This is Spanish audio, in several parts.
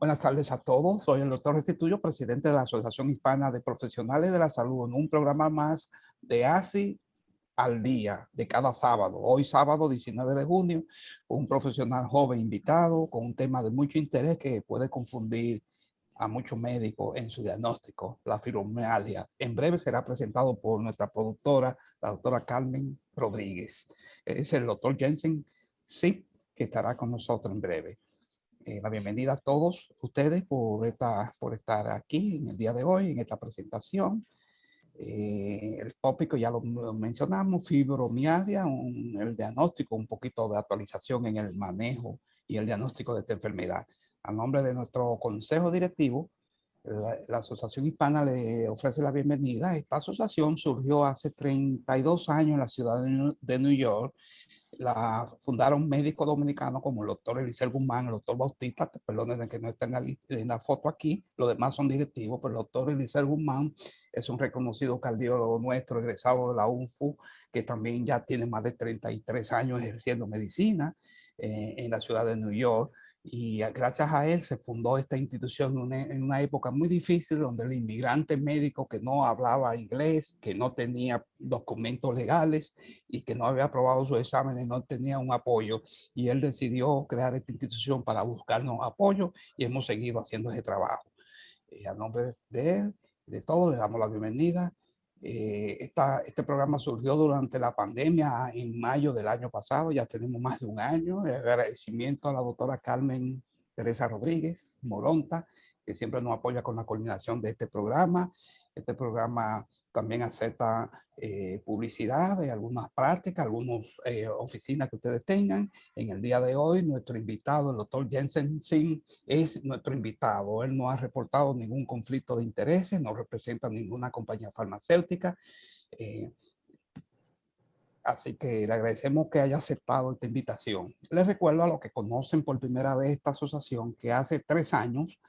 Buenas tardes a todos. Soy el doctor Restituyo, presidente de la Asociación Hispana de Profesionales de la Salud, en un programa más de ASI al día, de cada sábado. Hoy sábado 19 de junio, un profesional joven invitado con un tema de mucho interés que puede confundir a muchos médicos en su diagnóstico, la fibromialgia. En breve será presentado por nuestra productora, la doctora Carmen Rodríguez. Es el doctor Jensen Zip, que estará con nosotros en breve. La bienvenida a todos ustedes por estar aquí en el día de hoy, en esta presentación. El tópico ya lo mencionamos, fibromialgia, el diagnóstico, un poquito de actualización en el manejo y el diagnóstico de esta enfermedad. A nombre de nuestro consejo directivo, la Asociación Hispana le ofrece la bienvenida. Esta asociación surgió hace 32 años en la ciudad de New York. La fundaron médicos dominicanos como el doctor Eliseo Guzmán, el doctor Bautista, que perdonen que no está en la foto aquí, los demás son directivos, pero el doctor Eliseo Guzmán es un reconocido cardiólogo nuestro, egresado de la UNFU, que también ya tiene más de 33 años ejerciendo medicina en la ciudad de New York. Y gracias a él se fundó esta institución en una época muy difícil donde el inmigrante médico que no hablaba inglés, que no tenía documentos legales y que no había aprobado sus exámenes, no tenía un apoyo. Y él decidió crear esta institución para buscarnos apoyo y hemos seguido haciendo ese trabajo. A nombre de él, de todos, le damos la bienvenida. Este programa surgió durante la pandemia en mayo del año pasado, ya tenemos más de un año. Agradecimiento a la doctora Carmen Teresa Rodríguez Moronta, que siempre nos apoya con la coordinación de este programa. Este programa también acepta publicidad de algunas prácticas, algunas oficinas que ustedes tengan. En el día de hoy, nuestro invitado, el doctor Jensen Singh, es nuestro invitado. Él no ha reportado ningún conflicto de intereses, no representa ninguna compañía farmacéutica. Así que le agradecemos que haya aceptado esta invitación. Les recuerdo a los que conocen por primera vez esta asociación que hace 3 años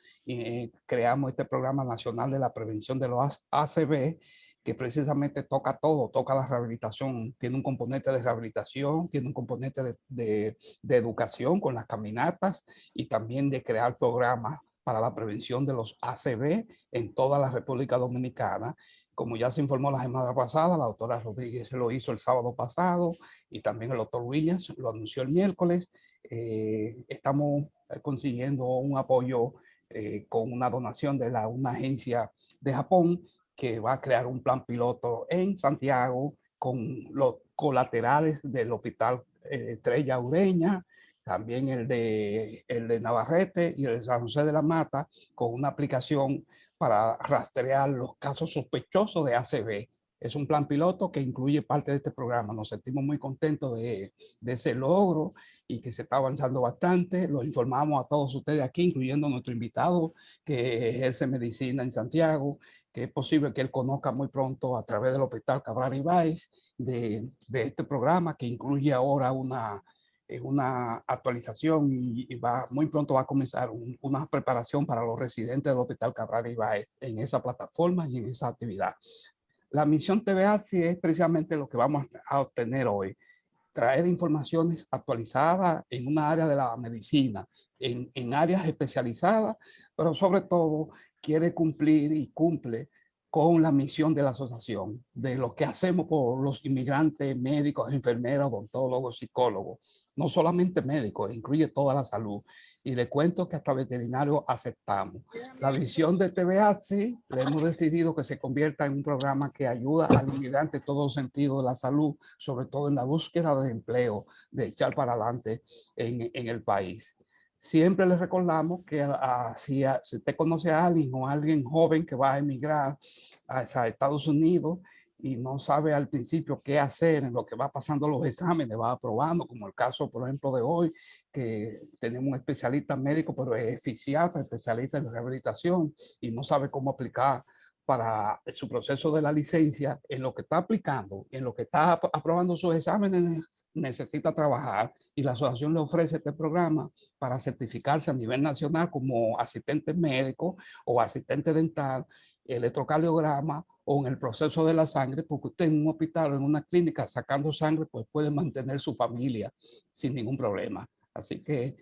creamos este Programa Nacional de la Prevención de los ACV, que precisamente toca todo, toca la rehabilitación, tiene un componente de rehabilitación, tiene un componente de educación con las caminatas y también de crear programas para la prevención de los ACV en toda la República Dominicana. Como ya se informó la semana pasada, la doctora Rodríguez lo hizo el sábado pasado y también el doctor Williams lo anunció el miércoles. Estamos consiguiendo un apoyo con una donación de una agencia de Japón que va a crear un plan piloto en Santiago con los colaterales del Hospital Estrella Ureña, también el de Navarrete y el de San José de la Mata, con una aplicación para rastrear los casos sospechosos de ACV. Es un plan piloto que incluye parte de este programa. Nos sentimos muy contentos de ese logro y que se está avanzando bastante. Lo informamos a todos ustedes aquí, incluyendo a nuestro invitado que ejerce medicina en Santiago, que es posible que él conozca muy pronto a través del Hospital Cabral Ibáez de este programa, que incluye ahora una actualización y muy pronto va a comenzar una preparación para los residentes del Hospital Cabral Ibáez en esa plataforma y en esa actividad. La misión TVA sí es precisamente lo que vamos a obtener hoy, traer informaciones actualizadas en una área de la medicina, en áreas especializadas, pero sobre todo quiere cumplir y cumple con la misión de la asociación, de lo que hacemos por los inmigrantes, médicos, enfermeros, odontólogos, psicólogos, no solamente médicos, incluye toda la salud. Y le cuento que hasta veterinarios aceptamos. La visión de TVH, le hemos decidido que se convierta en un programa que ayuda al inmigrante en todos los sentidos de la salud, sobre todo en la búsqueda de empleo, de echar para adelante en el país. Siempre les recordamos que si usted conoce a alguien o a alguien joven que va a emigrar a Estados Unidos y no sabe al principio qué hacer en lo que va pasando los exámenes, va aprobando, como el caso, por ejemplo, de hoy, que tenemos un especialista médico, pero es fisiatra, especialista en rehabilitación y no sabe cómo aplicar para su proceso de la licencia, en lo que está aplicando, en lo que está aprobando sus exámenes, necesita trabajar y la asociación le ofrece este programa para certificarse a nivel nacional como asistente médico o asistente dental, electrocardiograma o en el proceso de la sangre, porque usted en un hospital o en una clínica sacando sangre, pues puede mantener su familia sin ningún problema. Así que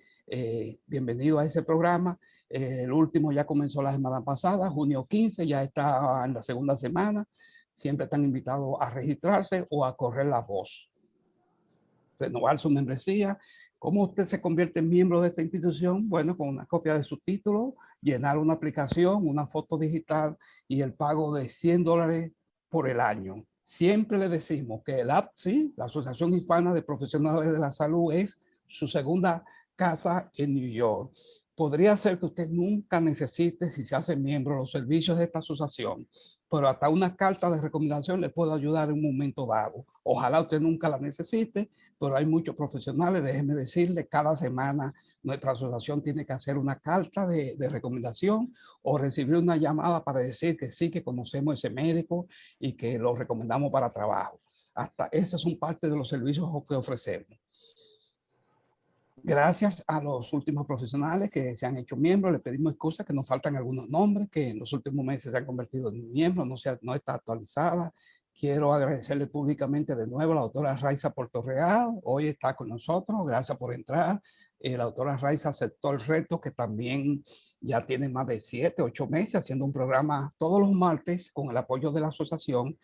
Bienvenido a ese programa. El último ya comenzó la semana pasada, junio 15, ya está en la segunda semana. Siempre están invitados a registrarse o a correr la voz. Renovar su membresía. ¿Cómo usted se convierte en miembro de esta institución? Bueno, con una copia de su título, llenar una aplicación, una foto digital y el pago de $100 por el año. Siempre le decimos que el APSI, la Asociación Hispana de Profesionales de la Salud, es su segunda casa en New York. Podría ser que usted nunca necesite, si se hace miembro, los servicios de esta asociación, pero hasta una carta de recomendación le puede ayudar en un momento dado. Ojalá usted nunca la necesite, pero hay muchos profesionales, déjenme decirle, cada semana nuestra asociación tiene que hacer una carta de recomendación o recibir una llamada para decir que sí, que conocemos a ese médico y que lo recomendamos para trabajo. Hasta esas son parte de los servicios que ofrecemos. Gracias a los últimos profesionales que se han hecho miembros, le pedimos excusas que nos faltan algunos nombres que en los últimos meses se han convertido en miembros, no está actualizada. Quiero agradecerle públicamente de nuevo a la doctora Raiza Portorreal, hoy está con nosotros, gracias por entrar. La doctora Raiza aceptó el reto que también ya tiene más de 7, 8 meses haciendo un programa todos los martes con el apoyo de la asociación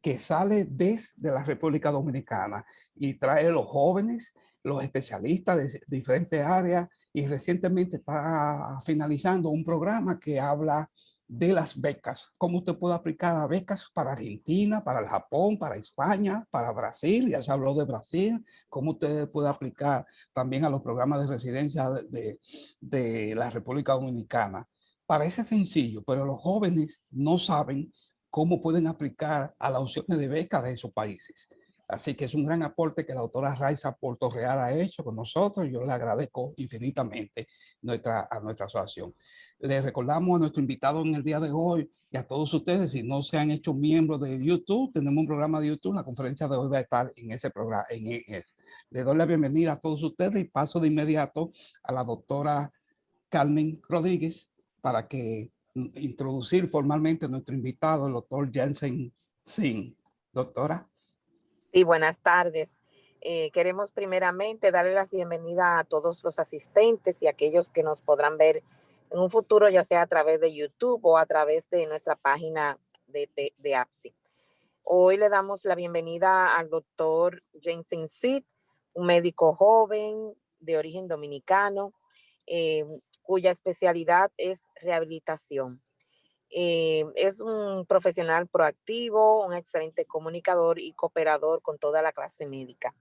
que sale desde la República Dominicana y trae a los jóvenes, los especialistas de diferentes áreas, y recientemente está finalizando un programa que habla de las becas, cómo usted puede aplicar a becas para Argentina, para el Japón, para España, para Brasil, ya se habló de Brasil, cómo usted puede aplicar también a los programas de residencia de la República Dominicana. Parece sencillo, pero los jóvenes no saben cómo pueden aplicar a las opciones de becas de esos países. Así que es un gran aporte que la doctora Raiza Portorreal ha hecho con nosotros. Yo le agradezco infinitamente a nuestra asociación. Les recordamos a nuestro invitado en el día de hoy y a todos ustedes, si no se han hecho miembros de YouTube, tenemos un programa de YouTube, la conferencia de hoy va a estar en ese programa. Le doy la bienvenida a todos ustedes y paso de inmediato a la doctora Carmen Rodríguez para que introducir formalmente a nuestro invitado, el doctor Jensen Singh. Doctora. Sí, buenas tardes. Queremos primeramente darle las bienvenidas a todos los asistentes y a aquellos que nos podrán ver en un futuro, ya sea a través de YouTube o a través de nuestra página de APSI. Hoy le damos la bienvenida al doctor Jensen Singh, un médico joven de origen dominicano, cuya especialidad es rehabilitación. Es un profesional proactivo, un excelente comunicador y cooperador con toda la clase médica.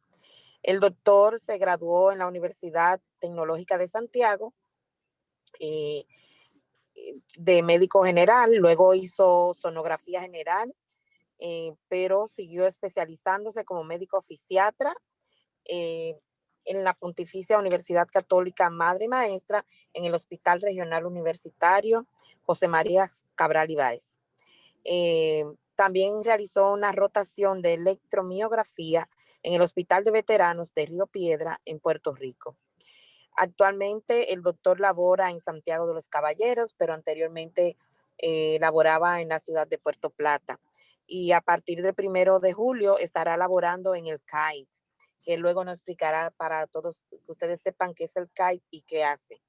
El doctor se graduó en la Universidad Tecnológica de Santiago de médico general, luego hizo sonografía general, pero siguió especializándose como médico fisiatra en la Pontificia Universidad Católica Madre y Maestra en el Hospital Regional Universitario José María Cabral Ibáez. También realizó una rotación de electromiografía en el Hospital de Veteranos de Río Piedra en Puerto Rico. Actualmente el doctor labora en Santiago de los Caballeros, pero anteriormente laboraba en la ciudad de Puerto Plata. Y a partir del 1 de julio estará laborando en el CAIT, que luego nos explicará para todos, que ustedes sepan qué es el CAIT y qué hace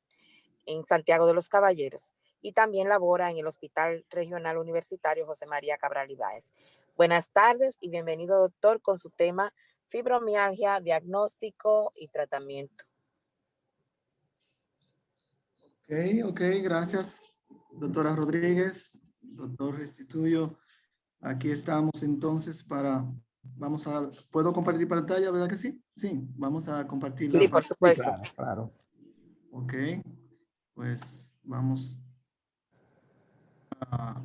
en Santiago de los Caballeros. Y también labora en el Hospital Regional Universitario José María Cabral Ibáez. Buenas tardes y bienvenido, doctor, con su tema fibromialgia, diagnóstico y tratamiento. Ok, gracias, doctora Rodríguez, doctor Restituyo. Aquí estamos entonces ¿puedo compartir pantalla, verdad que sí? Sí, vamos a compartir Sí, por supuesto. Sí, claro. Ok, pues vamos a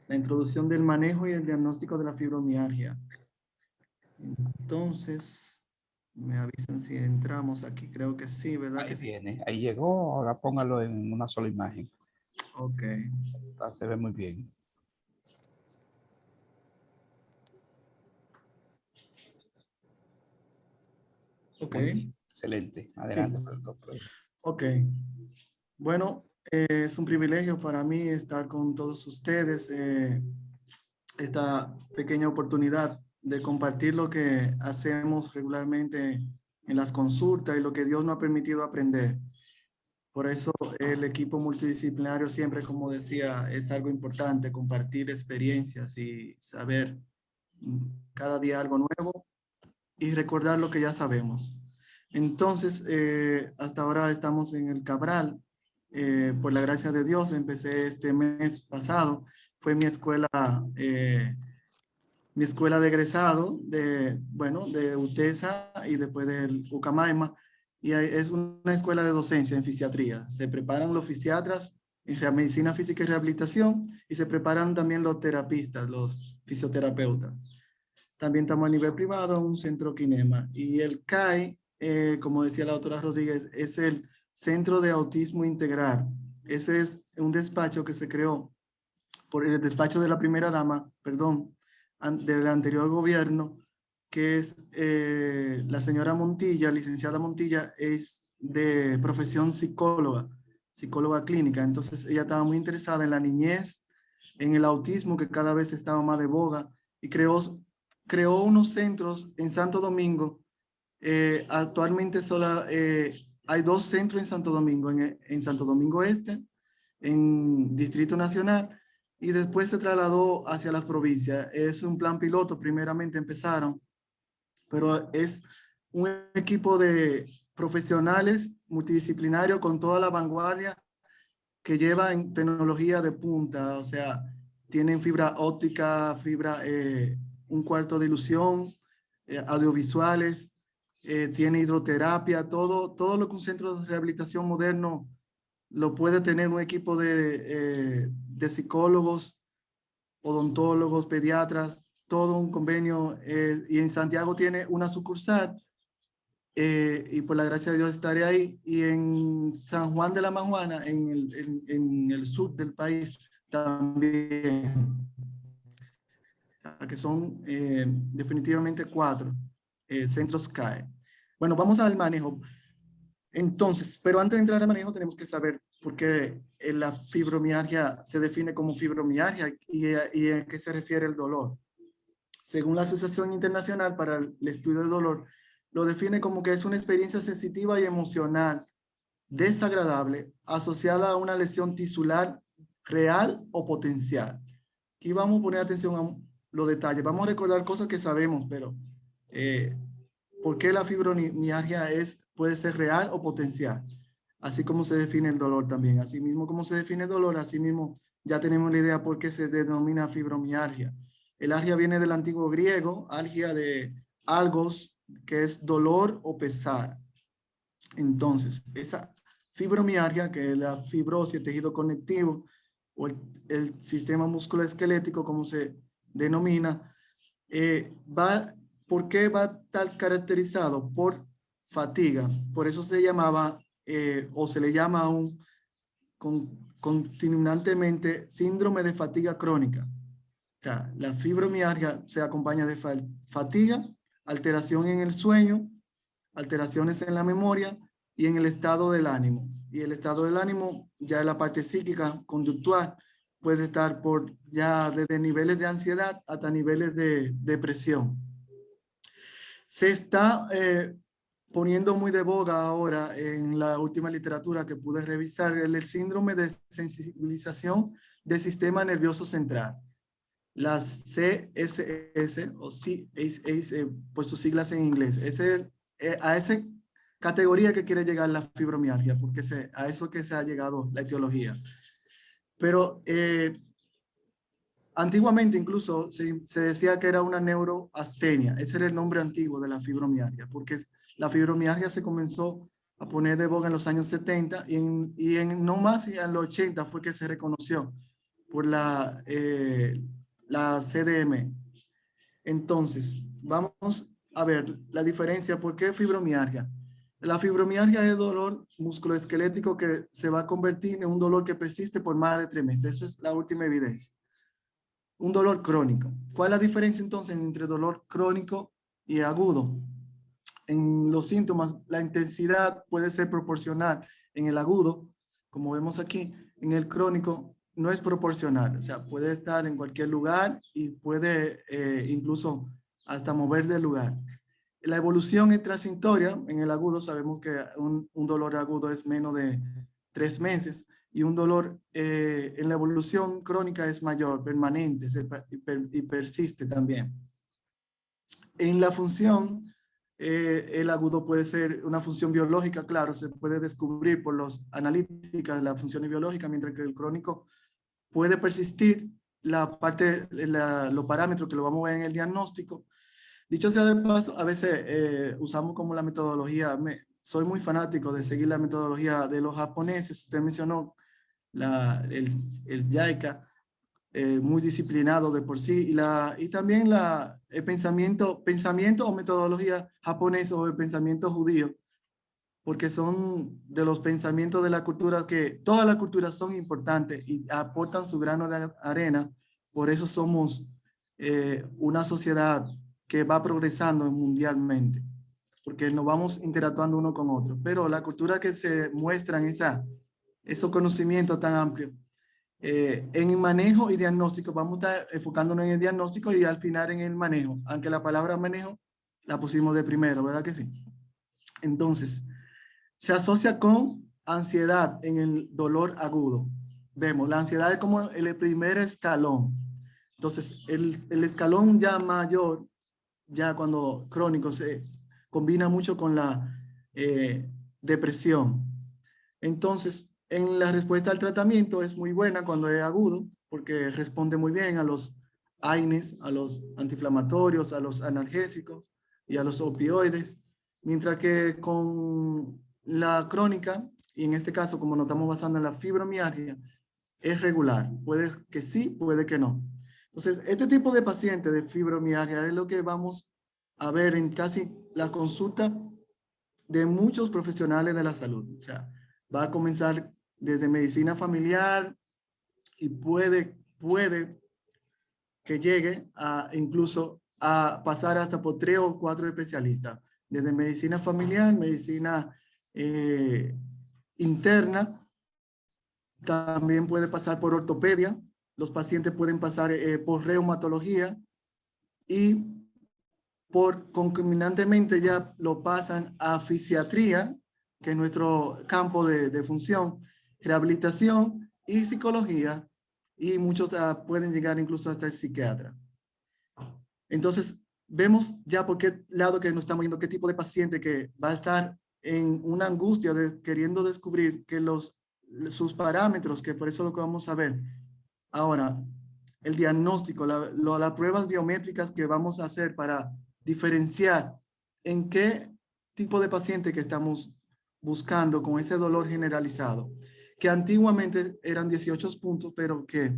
la introducción del manejo y el diagnóstico de la fibromialgia. Entonces, me avisan si entramos aquí, creo que sí, ¿verdad? Ahí que sí. viene, ahí llegó, ahora póngalo en una sola imagen. Ok. Se ve muy bien. Ok. Muy bien. Excelente. Adelante. Sí. Ok. Bueno, es un privilegio para mí estar con todos ustedes. Esta pequeña oportunidad de compartir lo que hacemos regularmente en las consultas y lo que Dios nos ha permitido aprender. Por eso el equipo multidisciplinario siempre, como decía, es algo importante, compartir experiencias y saber cada día algo nuevo y recordar lo que ya sabemos. Entonces, hasta ahora estamos en el Cabral. Por la gracia de Dios, empecé este mes pasado. Fue mi escuela de egresado de UTESA y después del Ucamaima. Y es una escuela de docencia en fisiatría. Se preparan los fisiatras en medicina física y rehabilitación y se preparan también los terapistas, los fisioterapeutas. También estamos a nivel privado en un centro Kinema. Y el CAI, como decía la doctora Rodríguez, es el Centro de Autismo Integral. Ese es un despacho que se creó por el despacho de la primera dama, perdón, del anterior gobierno, que es la señora Montilla, licenciada Montilla, es de profesión psicóloga clínica. Entonces ella estaba muy interesada en la niñez, en el autismo que cada vez estaba más de boga y creó unos centros en Santo Domingo. Actualmente hay 2 centros en Santo Domingo, en Santo Domingo Este, en Distrito Nacional, y después se trasladó hacia las provincias. Es un plan piloto, primeramente empezaron, pero es un equipo de profesionales multidisciplinarios con toda la vanguardia que lleva en tecnología de punta, o sea, tienen fibra óptica, un cuarto de ilusión, audiovisuales, tiene hidroterapia, todo lo que un centro de rehabilitación moderno lo puede tener un equipo de psicólogos, odontólogos, pediatras, todo un convenio. Y en Santiago tiene una sucursal y por la gracia de Dios estaré ahí. Y en San Juan de la Maguana, en el sur del país, también. Que son definitivamente 4 centros CAE. Bueno, vamos al manejo. Entonces, pero antes de entrar al manejo tenemos que saber por qué la fibromialgia se define como fibromialgia y a qué se refiere el dolor. Según la Asociación Internacional para el Estudio del Dolor, lo define como que es una experiencia sensitiva y emocional desagradable asociada a una lesión tisular real o potencial. Aquí vamos a poner atención a los detalles. Vamos a recordar cosas que sabemos, pero ¿por qué la fibromialgia puede ser real o potencial? Así como se define el dolor también. Así mismo como se define el dolor, así mismo ya tenemos la idea por qué se denomina fibromialgia. El algia viene del antiguo griego, algia de algos, que es dolor o pesar. Entonces, esa fibromialgia, que es la fibrosis, el tejido conectivo, o el sistema musculoesquelético, como se denomina, ¿por qué va a estar caracterizado? Por fatiga. Por eso se llamaba, o se le llama aún continuamente síndrome de fatiga crónica. O sea, la fibromialgia se acompaña de fatiga, alteración en el sueño, alteraciones en la memoria y en el estado del ánimo. Y el estado del ánimo, ya en la parte psíquica, conductual, puede estar ya desde niveles de ansiedad hasta niveles de depresión. Se está poniendo muy de boga ahora en la última literatura que pude revisar el síndrome de sensibilización del sistema nervioso central. Las CSS o CSS por sus siglas en inglés. A esa categoría que quiere llegar la fibromialgia, porque a eso que se ha llegado la etiología. Pero antiguamente incluso se decía que era una neuroastenia. Ese era el nombre antiguo de la fibromialgia, porque la fibromialgia se comenzó a poner de boga en los años 70 y no más en los 80 fue que se reconoció por la CDM. Entonces, vamos a ver la diferencia. ¿Por qué fibromialgia? La fibromialgia es dolor musculoesquelético que se va a convertir en un dolor que persiste por más de 3 meses. Esa es la última evidencia. Un dolor crónico. ¿Cuál es la diferencia entonces entre dolor crónico y agudo? En los síntomas, la intensidad puede ser proporcional. En el agudo, como vemos aquí, en el crónico no es proporcional. O sea, puede estar en cualquier lugar y puede incluso hasta mover del lugar. la evolución es transitoria. En el agudo sabemos que un dolor agudo es menos de 3 meses y un dolor en la evolución crónica es mayor, permanente y persiste también. En la función, el agudo puede ser una función biológica, claro, se puede descubrir por los analíticas, las funciones biológicas, mientras que el crónico puede persistir los parámetros que lo vamos a ver en el diagnóstico. Dicho sea de paso, a veces usamos como la metodología, soy muy fanático de seguir la metodología de los japoneses. Usted mencionó el JICA, muy disciplinado de por sí, y también el pensamiento o metodología japonesa o el pensamiento judío, porque son de los pensamientos de la cultura que todas las culturas son importantes y aportan su grano de arena. Por eso somos una sociedad que va progresando mundialmente, porque nos vamos interactuando uno con otro. Pero la cultura que se muestran esos conocimientos tan amplios, en el manejo y diagnóstico, vamos a estar enfocándonos en el diagnóstico y al final en el manejo, aunque la palabra manejo la pusimos de primero, ¿verdad que sí? Entonces, se asocia con ansiedad en el dolor agudo. Vemos, la ansiedad es como el primer escalón. Entonces, el escalón ya mayor, ya cuando crónico, se combina mucho con la depresión. Entonces, en la respuesta al tratamiento es muy buena cuando es agudo, porque responde muy bien a los AINES, a los antiinflamatorios, a los analgésicos y a los opioides, mientras que con la crónica, y en este caso, como nos estamos basando en la fibromialgia, es regular. Puede que sí, puede que no. Entonces, este tipo de paciente de fibromialgia es lo que vamos a ver en casi la consulta de muchos profesionales de la salud. O sea, va a comenzar desde medicina familiar y puede que llegue incluso a pasar hasta por 3 o 4 especialistas. Desde medicina familiar, medicina interna, también puede pasar por ortopedia. Los pacientes pueden pasar por reumatología y concomitantemente ya lo pasan a fisiatría, que es nuestro campo de función, rehabilitación y psicología, y muchos pueden llegar incluso hasta el psiquiatra. Entonces, vemos ya por qué lado que nos estamos viendo, qué tipo de paciente que va a estar en una angustia queriendo descubrir que sus parámetros, que por eso lo que vamos a ver ahora, el diagnóstico, las pruebas biométricas que vamos a hacer para diferenciar en qué tipo de paciente que estamos buscando con ese dolor generalizado, que antiguamente eran 18 puntos, pero que,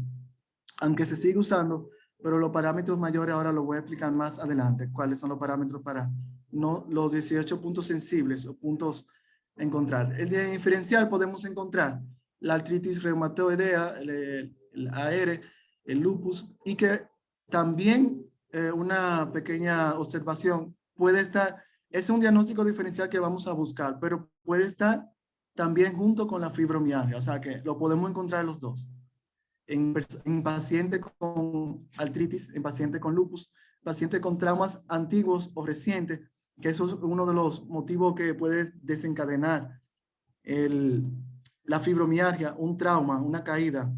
aunque se sigue usando, pero los parámetros mayores ahora lo voy a explicar más adelante, cuáles son los parámetros para no los 18 puntos sensibles o puntos a encontrar. El diferencial podemos encontrar la artritis reumatoidea, el AR, el lupus, y que también una pequeña observación puede estar, es un diagnóstico diferencial que vamos a buscar, pero puede estar también junto con la fibromialgia, o sea que lo podemos encontrar los dos. En paciente con artritis, en paciente con lupus, paciente con traumas antiguos o recientes, que eso es uno de los motivos que puede desencadenar la fibromialgia, un trauma, una caída.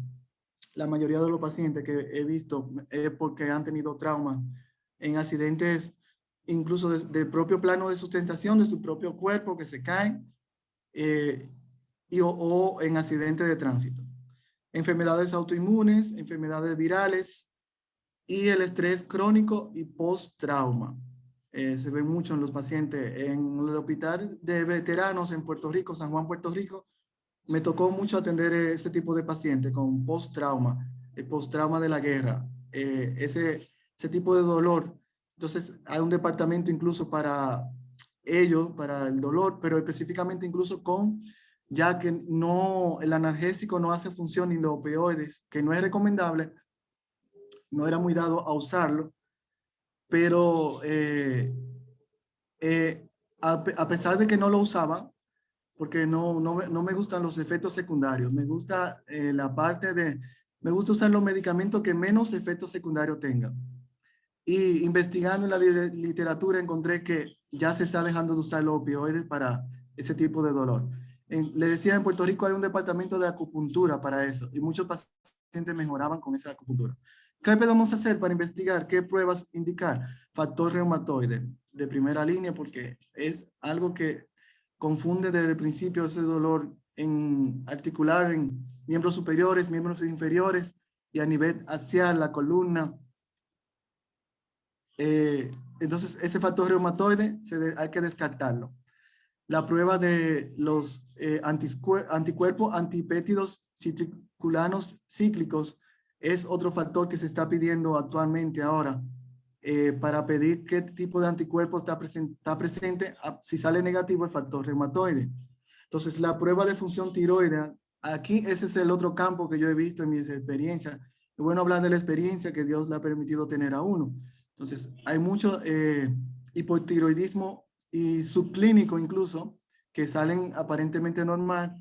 La mayoría de los pacientes que he visto es porque han tenido trauma en accidentes, incluso de propio plano de sustentación de su propio cuerpo, que se caen, o en accidentes de tránsito. Enfermedades autoinmunes, enfermedades virales y el estrés crónico y post-trauma. Se ve mucho en los pacientes. En el hospital de veteranos en Puerto Rico, San Juan, Puerto Rico, me tocó mucho atender ese tipo de pacientes con post-trauma, el post-trauma de la guerra, ese tipo de dolor. Entonces, hay un departamento incluso para ellos, para el dolor, pero específicamente incluso ya que el analgésico no hace función ni los opioides, que no es recomendable, no era muy dado a usarlo, pero a pesar de que no lo usaba, porque no me gustan los efectos secundarios, me gusta me gusta usar los medicamentos que menos efectos secundarios tengan. Y investigando en la literatura encontré que ya se está dejando de usar los opioides para ese tipo de dolor. Le decía, en Puerto Rico hay un departamento de acupuntura para eso y muchos pacientes mejoraban con esa acupuntura. ¿Qué podemos hacer para investigar? ¿Qué pruebas indicar? Factor reumatoide de primera línea, porque es algo que confunde desde el principio ese dolor en articular en miembros superiores, miembros inferiores y a nivel axial, la columna. Entonces, ese factor reumatoide hay que descartarlo. La prueba de los anticuerpos antipéptidos citriculanos cíclicos es otro factor que se está pidiendo actualmente ahora para pedir qué tipo de anticuerpo está presente. Si sale negativo el factor reumatoide. Entonces, la prueba de función tiroidea, aquí ese es el otro campo que yo he visto en mis experiencias. Es bueno hablar de la experiencia que Dios le ha permitido tener a uno. Entonces, hay mucho hipotiroidismo y subclínico incluso, que salen aparentemente normal,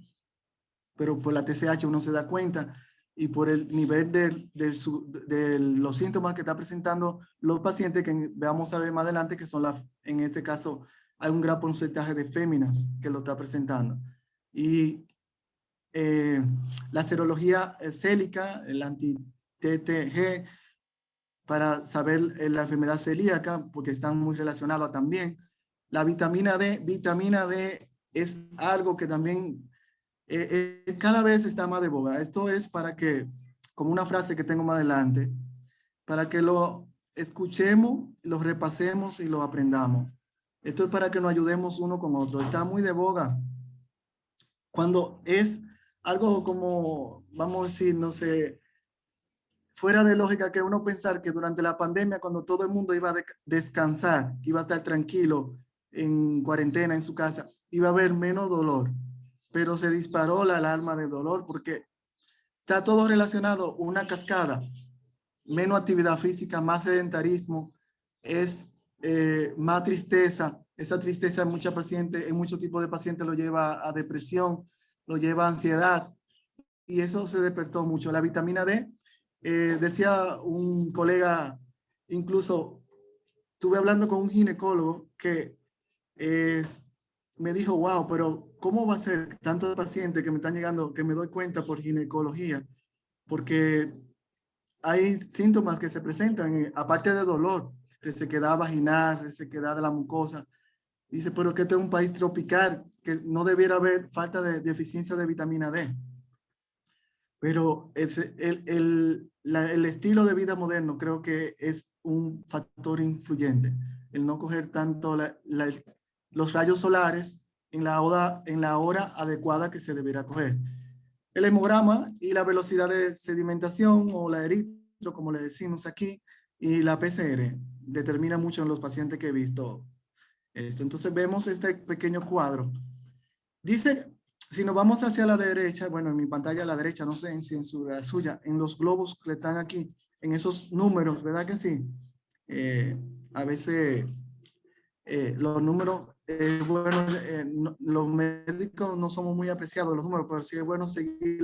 pero por la TSH uno se da cuenta y por el nivel de los síntomas que está presentando los pacientes, que veamos a ver más adelante, que son en este caso hay un gran porcentaje de féminas que lo está presentando. Y la serología célica, el anti-TTG, para saber la enfermedad celíaca, porque están muy relacionadas también. La vitamina D es algo que también cada vez está más de boga. Esto es para que, como una frase que tengo más adelante, para que lo escuchemos, lo repasemos y lo aprendamos. Esto es para que nos ayudemos uno con otro. Está muy de boga. Cuando es algo como, vamos a decir, no sé, fuera de lógica que uno pensar que durante la pandemia, cuando todo el mundo iba a descansar, iba a estar tranquilo en cuarentena en su casa, iba a haber menos dolor. Pero se disparó la alarma de dolor porque está todo relacionado, una cascada, menos actividad física, más sedentarismo, es más tristeza. Esa tristeza en muchos tipos de pacientes lo lleva a depresión, lo lleva a ansiedad, y eso se despertó mucho. La vitamina D, decía un colega, incluso estuve hablando con un ginecólogo que me dijo, wow, pero ¿cómo va a ser tantos pacientes que me están llegando, que me doy cuenta por ginecología? Porque hay síntomas que se presentan, aparte de dolor, resequedad vaginal, resequedad de la mucosa. Dice, pero que este es un país tropical, que no debiera haber falta de deficiencia de vitamina D. Pero el estilo de vida moderno creo que es un factor influyente. El no coger tanto los rayos solares en la hora adecuada que se debería coger. El hemograma y la velocidad de sedimentación o la eritro, como le decimos aquí, y la PCR determina mucho en los pacientes que he visto esto. Entonces vemos este pequeño cuadro. Dice, si nos vamos hacia la derecha, bueno, en mi pantalla a la derecha, no sé si en la suya, en los globos que están aquí, en esos números, ¿verdad que sí? A veces los números, bueno, los médicos no somos muy apreciados los números, pero sí es bueno seguir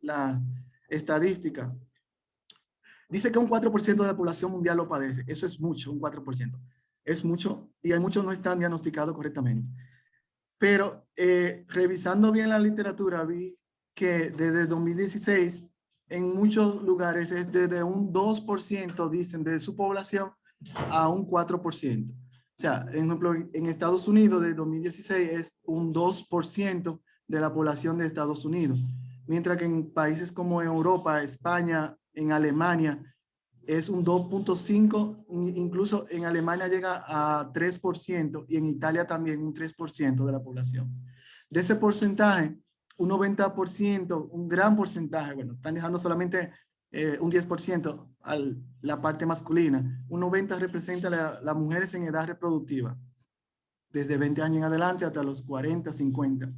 la estadística. Dice que un 4% de la población mundial lo padece. Eso es mucho, un 4%. Es mucho y hay muchos no están diagnosticados correctamente. Pero revisando bien la literatura, vi que desde 2016 en muchos lugares es desde un 2%, dicen, de su población a un 4%. O sea, por ejemplo, en Estados Unidos de 2016 es un 2% de la población de Estados Unidos. Mientras que en países como Europa, España, en Alemania, es un 2.5, incluso en Alemania llega a 3% y en Italia también un 3% de la población. De ese porcentaje, un 90%, un gran porcentaje, bueno, están dejando solamente un 10% a la parte masculina. Un 90% representa las mujeres en edad reproductiva, desde 20 años en adelante hasta los 40, 50.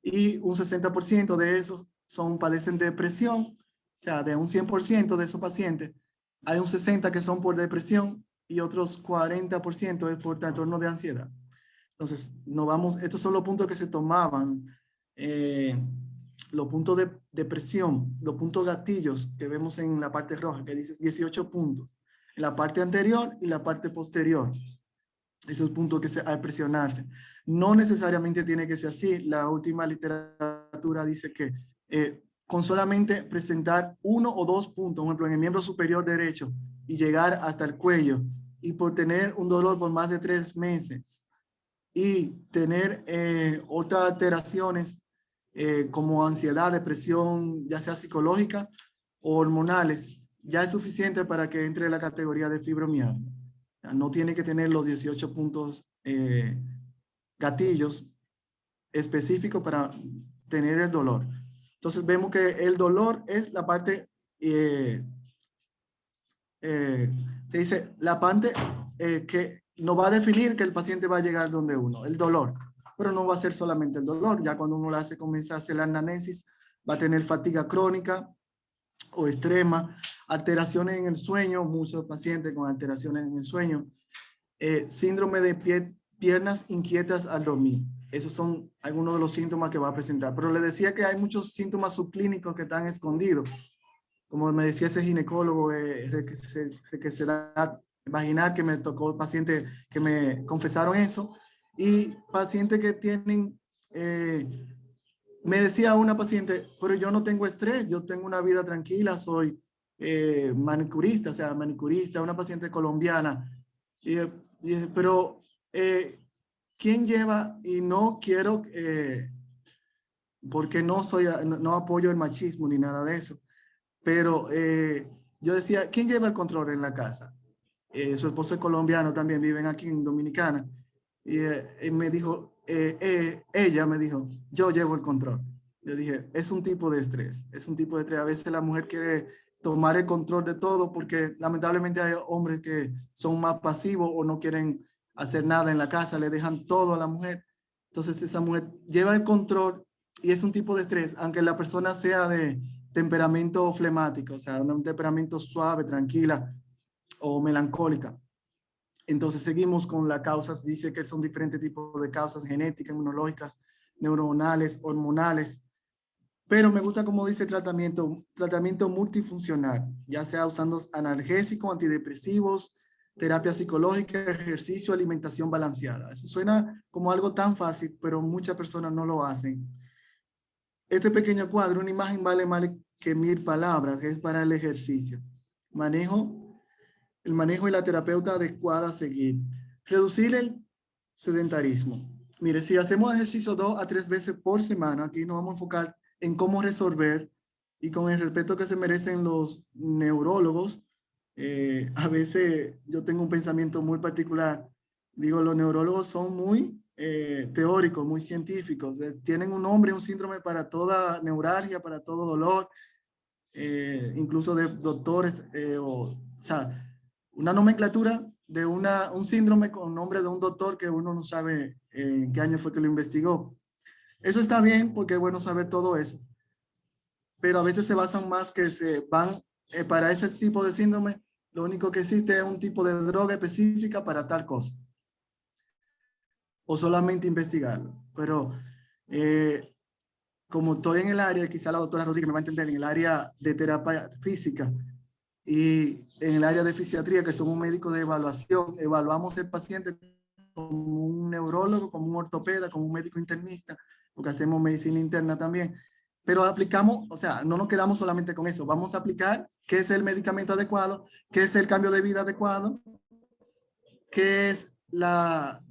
Y un 60% de esos padecen de depresión, o sea, de un 100% de esos pacientes, hay un 60% que son por depresión y otros 40% es por trastorno de ansiedad. Entonces, estos son los puntos que se tomaban, los puntos de depresión, los puntos gatillos que vemos en la parte roja, que dice 18 puntos. en la parte anterior y la parte posterior. Esos puntos que al presionarse. No necesariamente tiene que ser así. La última literatura dice que con solamente presentar 1 o 2 puntos, por ejemplo, en el miembro superior derecho y llegar hasta el cuello, y por tener un dolor por más de 3 meses y tener otras alteraciones como ansiedad, depresión, ya sea psicológica o hormonales, ya es suficiente para que entre en la categoría de fibromialgia. No tiene que tener los 18 puntos gatillos específicos para tener el dolor. Entonces vemos que el dolor es la parte, se dice, la parte que nos va a definir que el paciente va a llegar donde uno, el dolor. Pero no va a ser solamente el dolor. Ya cuando uno comienza a hacer la anamnesis, va a tener fatiga crónica o extrema, alteraciones en el sueño, muchos pacientes con alteraciones en el sueño, síndrome de piernas inquietas al dormir. Esos son algunos de los síntomas que va a presentar. Pero le decía que hay muchos síntomas subclínicos que están escondidos. Como me decía ese ginecólogo, resequedad vaginal, que me tocó pacientes que me confesaron eso, y pacientes que tienen... me decía una paciente, pero yo no tengo estrés, yo tengo una vida tranquila, soy manicurista, o sea, manicurista, una paciente colombiana. Pero, ¿quién lleva? Y no quiero, porque no apoyo el machismo ni nada de eso, pero yo decía, ¿quién lleva el control en la casa? Su esposo es colombiano, también viven aquí en Dominicana. Y me dijo, ella me dijo, yo llevo el control. Yo dije, es un tipo de estrés, es un tipo de estrés. A veces la mujer quiere tomar el control de todo porque lamentablemente hay hombres que son más pasivos o no quieren hacer nada en la casa, le dejan todo a la mujer. Entonces esa mujer lleva el control y es un tipo de estrés, aunque la persona sea de temperamento flemático, o sea, un temperamento suave, tranquila o melancólica. Entonces seguimos con las causas, dice que son diferentes tipos de causas genéticas, inmunológicas, neuronales, hormonales, pero me gusta como dice tratamiento multifuncional, ya sea usando analgésicos, antidepresivos, terapia psicológica, ejercicio, alimentación balanceada. Eso suena como algo tan fácil, pero muchas personas no lo hacen. Este pequeño cuadro, una imagen vale más que 1000 palabras, que es para el ejercicio. El manejo y la terapeuta adecuada a seguir. Reducir el sedentarismo. Mire, si hacemos ejercicio 2 a 3 veces por semana, aquí nos vamos a enfocar en cómo resolver y con el respeto que se merecen los neurólogos. A veces yo tengo un pensamiento muy particular. Digo, los neurólogos son muy teóricos, muy científicos. Tienen un nombre, un síndrome para toda neuralgia, para todo dolor, incluso de doctores, o sea, una nomenclatura de un síndrome con nombre de un doctor que uno no sabe en qué año fue que lo investigó. Eso está bien porque es bueno saber todo eso, pero a veces se basan más que se van para ese tipo de síndrome. Lo único que existe es un tipo de droga específica para tal cosa, o solamente investigarlo. Pero como estoy en el área, quizá la doctora Rodríguez me va a entender, en el área de terapia física y en el área de fisiatría, que somos médicos de evaluación, evaluamos el paciente como un neurólogo, como un ortopeda, como un médico internista, porque hacemos medicina interna también. Pero aplicamos, o sea, no nos quedamos solamente con eso. Vamos a aplicar qué es el medicamento adecuado, qué es el cambio de vida adecuado, qué es la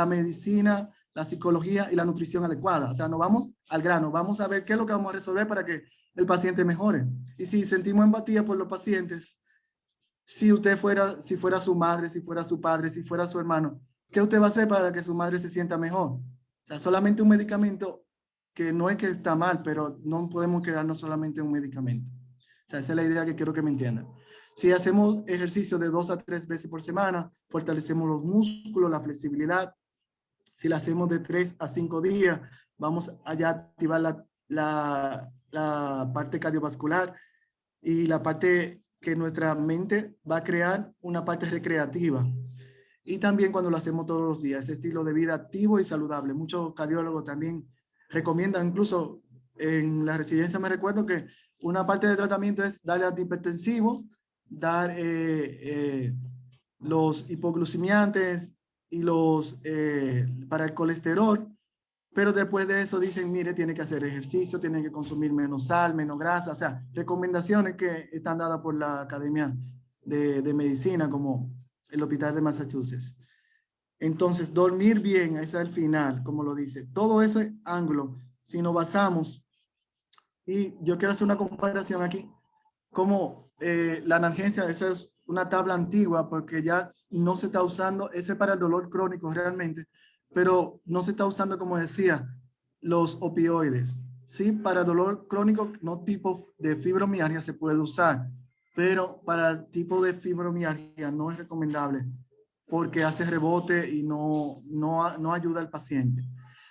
medicina, la psicología y la nutrición adecuada. O sea, nos vamos al grano, vamos a ver qué es lo que vamos a resolver para que el paciente mejore. Y si sentimos empatía por los pacientes, si fuera su madre, si fuera su padre, si fuera su hermano, ¿qué usted va a hacer para que su madre se sienta mejor? O sea, solamente un medicamento, que no es que está mal, pero no podemos quedarnos solamente en un medicamento. O sea, esa es la idea que quiero que me entiendan. Si hacemos ejercicio de 2 a 3 veces por semana, fortalecemos los músculos, la flexibilidad. Si lo hacemos de 3 a 5 días, vamos a ya activar la parte cardiovascular y la parte que nuestra mente va a crear una parte recreativa. Y también cuando lo hacemos todos los días, ese estilo de vida activo y saludable. Muchos cardiólogos también recomiendan, incluso en la residencia me recuerdo que una parte del tratamiento es darle antihipertensivo dar los hipoglucemiantes y para el colesterol, pero después de eso dicen, mire, tiene que hacer ejercicio, tiene que consumir menos sal, menos grasa, o sea, recomendaciones que están dadas por la Academia de Medicina, como el Hospital de Massachusetts. Entonces, dormir bien, ese es el final, como lo dice. Todo ese ángulo, si nos basamos, y yo quiero hacer una comparación aquí, como la analgesia, esa es una tabla antigua porque ya no se está usando, ese para el dolor crónico realmente, pero no se está usando, como decía, los opioides. Sí, para dolor crónico, no tipo de fibromialgia se puede usar, pero para el tipo de fibromialgia no es recomendable porque hace rebote y no ayuda al paciente.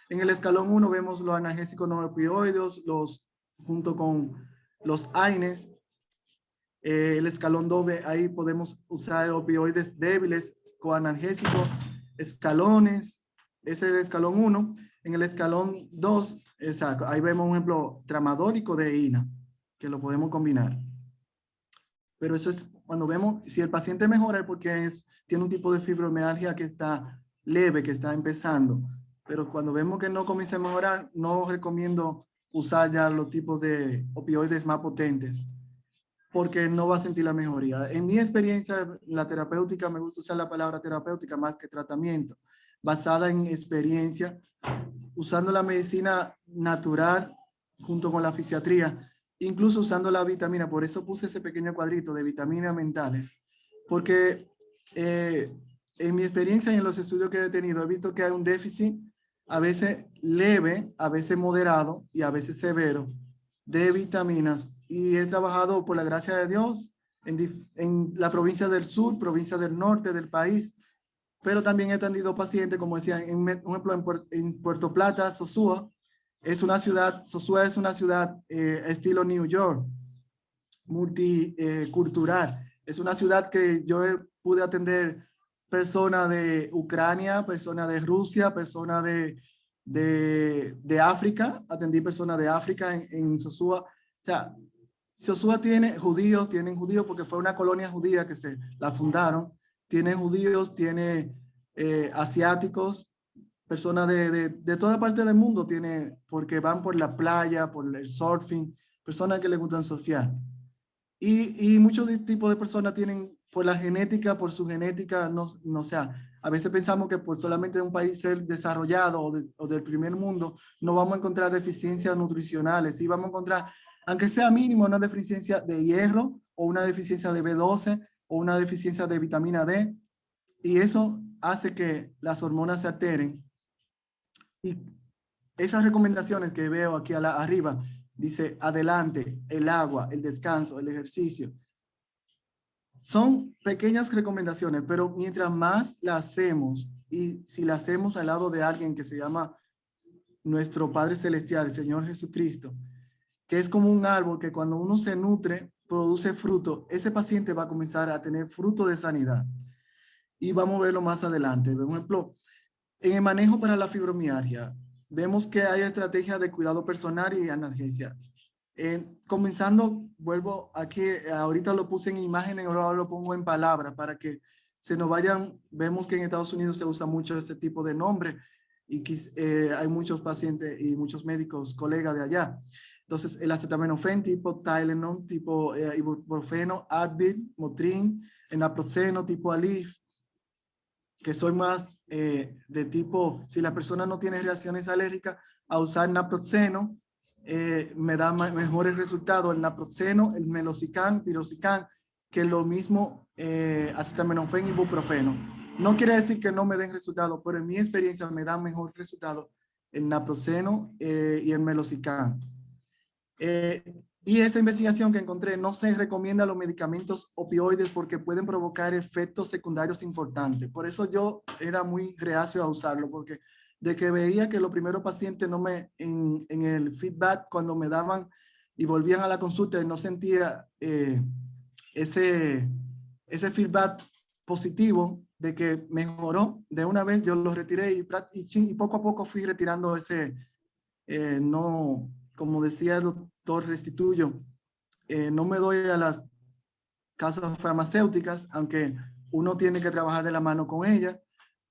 En el escalón 1 vemos los analgésicos no opioides, junto con los AINES. El escalón 2, ahí podemos usar opioides débiles, coanalgésicos, escalones. Ese es el escalón 1. En el escalón 2, exacto, ahí vemos un ejemplo tramadol y codeína, que lo podemos combinar. Pero eso es cuando vemos, si el paciente mejora es porque tiene un tipo de fibromialgia que está leve, que está empezando. Pero cuando vemos que no comienza a mejorar, no recomiendo usar ya los tipos de opioides más potentes, porque no va a sentir la mejoría. En mi experiencia, la terapéutica, me gusta usar la palabra terapéutica más que tratamiento, basada en experiencia, usando la medicina natural junto con la fisiatría, incluso usando la vitamina. Por eso puse ese pequeño cuadrito de vitaminas mentales, porque en mi experiencia y en los estudios que he tenido, he visto que hay un déficit a veces leve, a veces moderado y a veces severo de vitaminas, y he trabajado por la gracia de Dios en la provincia del sur, provincia del norte del país, pero también he atendido pacientes, como decía, un ejemplo en Puerto Plata, Sosúa es una ciudad estilo New York, multicultural. Es una ciudad que yo pude atender personas de Ucrania, personas de Rusia, personas de África. Atendí personas de África en Sosúa. O sea, Sosúa tienen judíos porque fue una colonia judía que la fundaron. Tiene judíos, tiene asiáticos, personas de toda parte del mundo, porque van por la playa, por el surfing, personas que les gustan surfear. Y muchos tipos de personas tienen, por la genética, por su genética, no sea, a veces pensamos que por solamente un país ser desarrollado o del primer mundo, no vamos a encontrar deficiencias nutricionales, sí vamos a encontrar, aunque sea mínimo, una deficiencia de hierro o una deficiencia de B12 o una deficiencia de vitamina D, y eso hace que las hormonas se alteren. Y esas recomendaciones que veo aquí arriba, dice adelante, el agua, el descanso, el ejercicio. Son pequeñas recomendaciones, pero mientras más las hacemos, y si las hacemos al lado de alguien que se llama nuestro Padre Celestial, el Señor Jesucristo, que es como un árbol que cuando uno se nutre, produce fruto, ese paciente va a comenzar a tener fruto de sanidad. Y vamos a verlo más adelante. Por ejemplo, en el manejo para la fibromialgia, vemos que hay estrategias de cuidado personal y analgesia. Comenzando, vuelvo aquí, ahorita lo puse en imágenes, ahora lo pongo en palabras para que se nos vayan. Vemos que en Estados Unidos se usa mucho ese tipo de nombre y hay muchos pacientes y muchos médicos, colegas de allá. Entonces, el acetaminofén tipo Tylenol, tipo ibuprofeno, Advil, Motrin, el naproxeno tipo Aleve, que soy más de tipo, si la persona no tiene reacciones alérgicas, a usar naproxeno, me da mejores resultados el naproxeno, el meloxicam, piroxicam, que lo mismo acetaminofén y ibuprofeno. No quiere decir que no me den resultados, pero en mi experiencia me dan mejor resultado el naproxeno y el meloxicam. Y esta investigación que encontré, no se recomienda los medicamentos opioides porque pueden provocar efectos secundarios importantes. Por eso yo era muy reacio a usarlo, porque de que veía que los primeros pacientes en el feedback, cuando me daban y volvían a la consulta, no sentía ese feedback positivo de que mejoró. De una vez yo lo retiré y poco a poco fui retirando no, como decía el doctor Restituyo, no me doy a las casas farmacéuticas, aunque uno tiene que trabajar de la mano con ellas,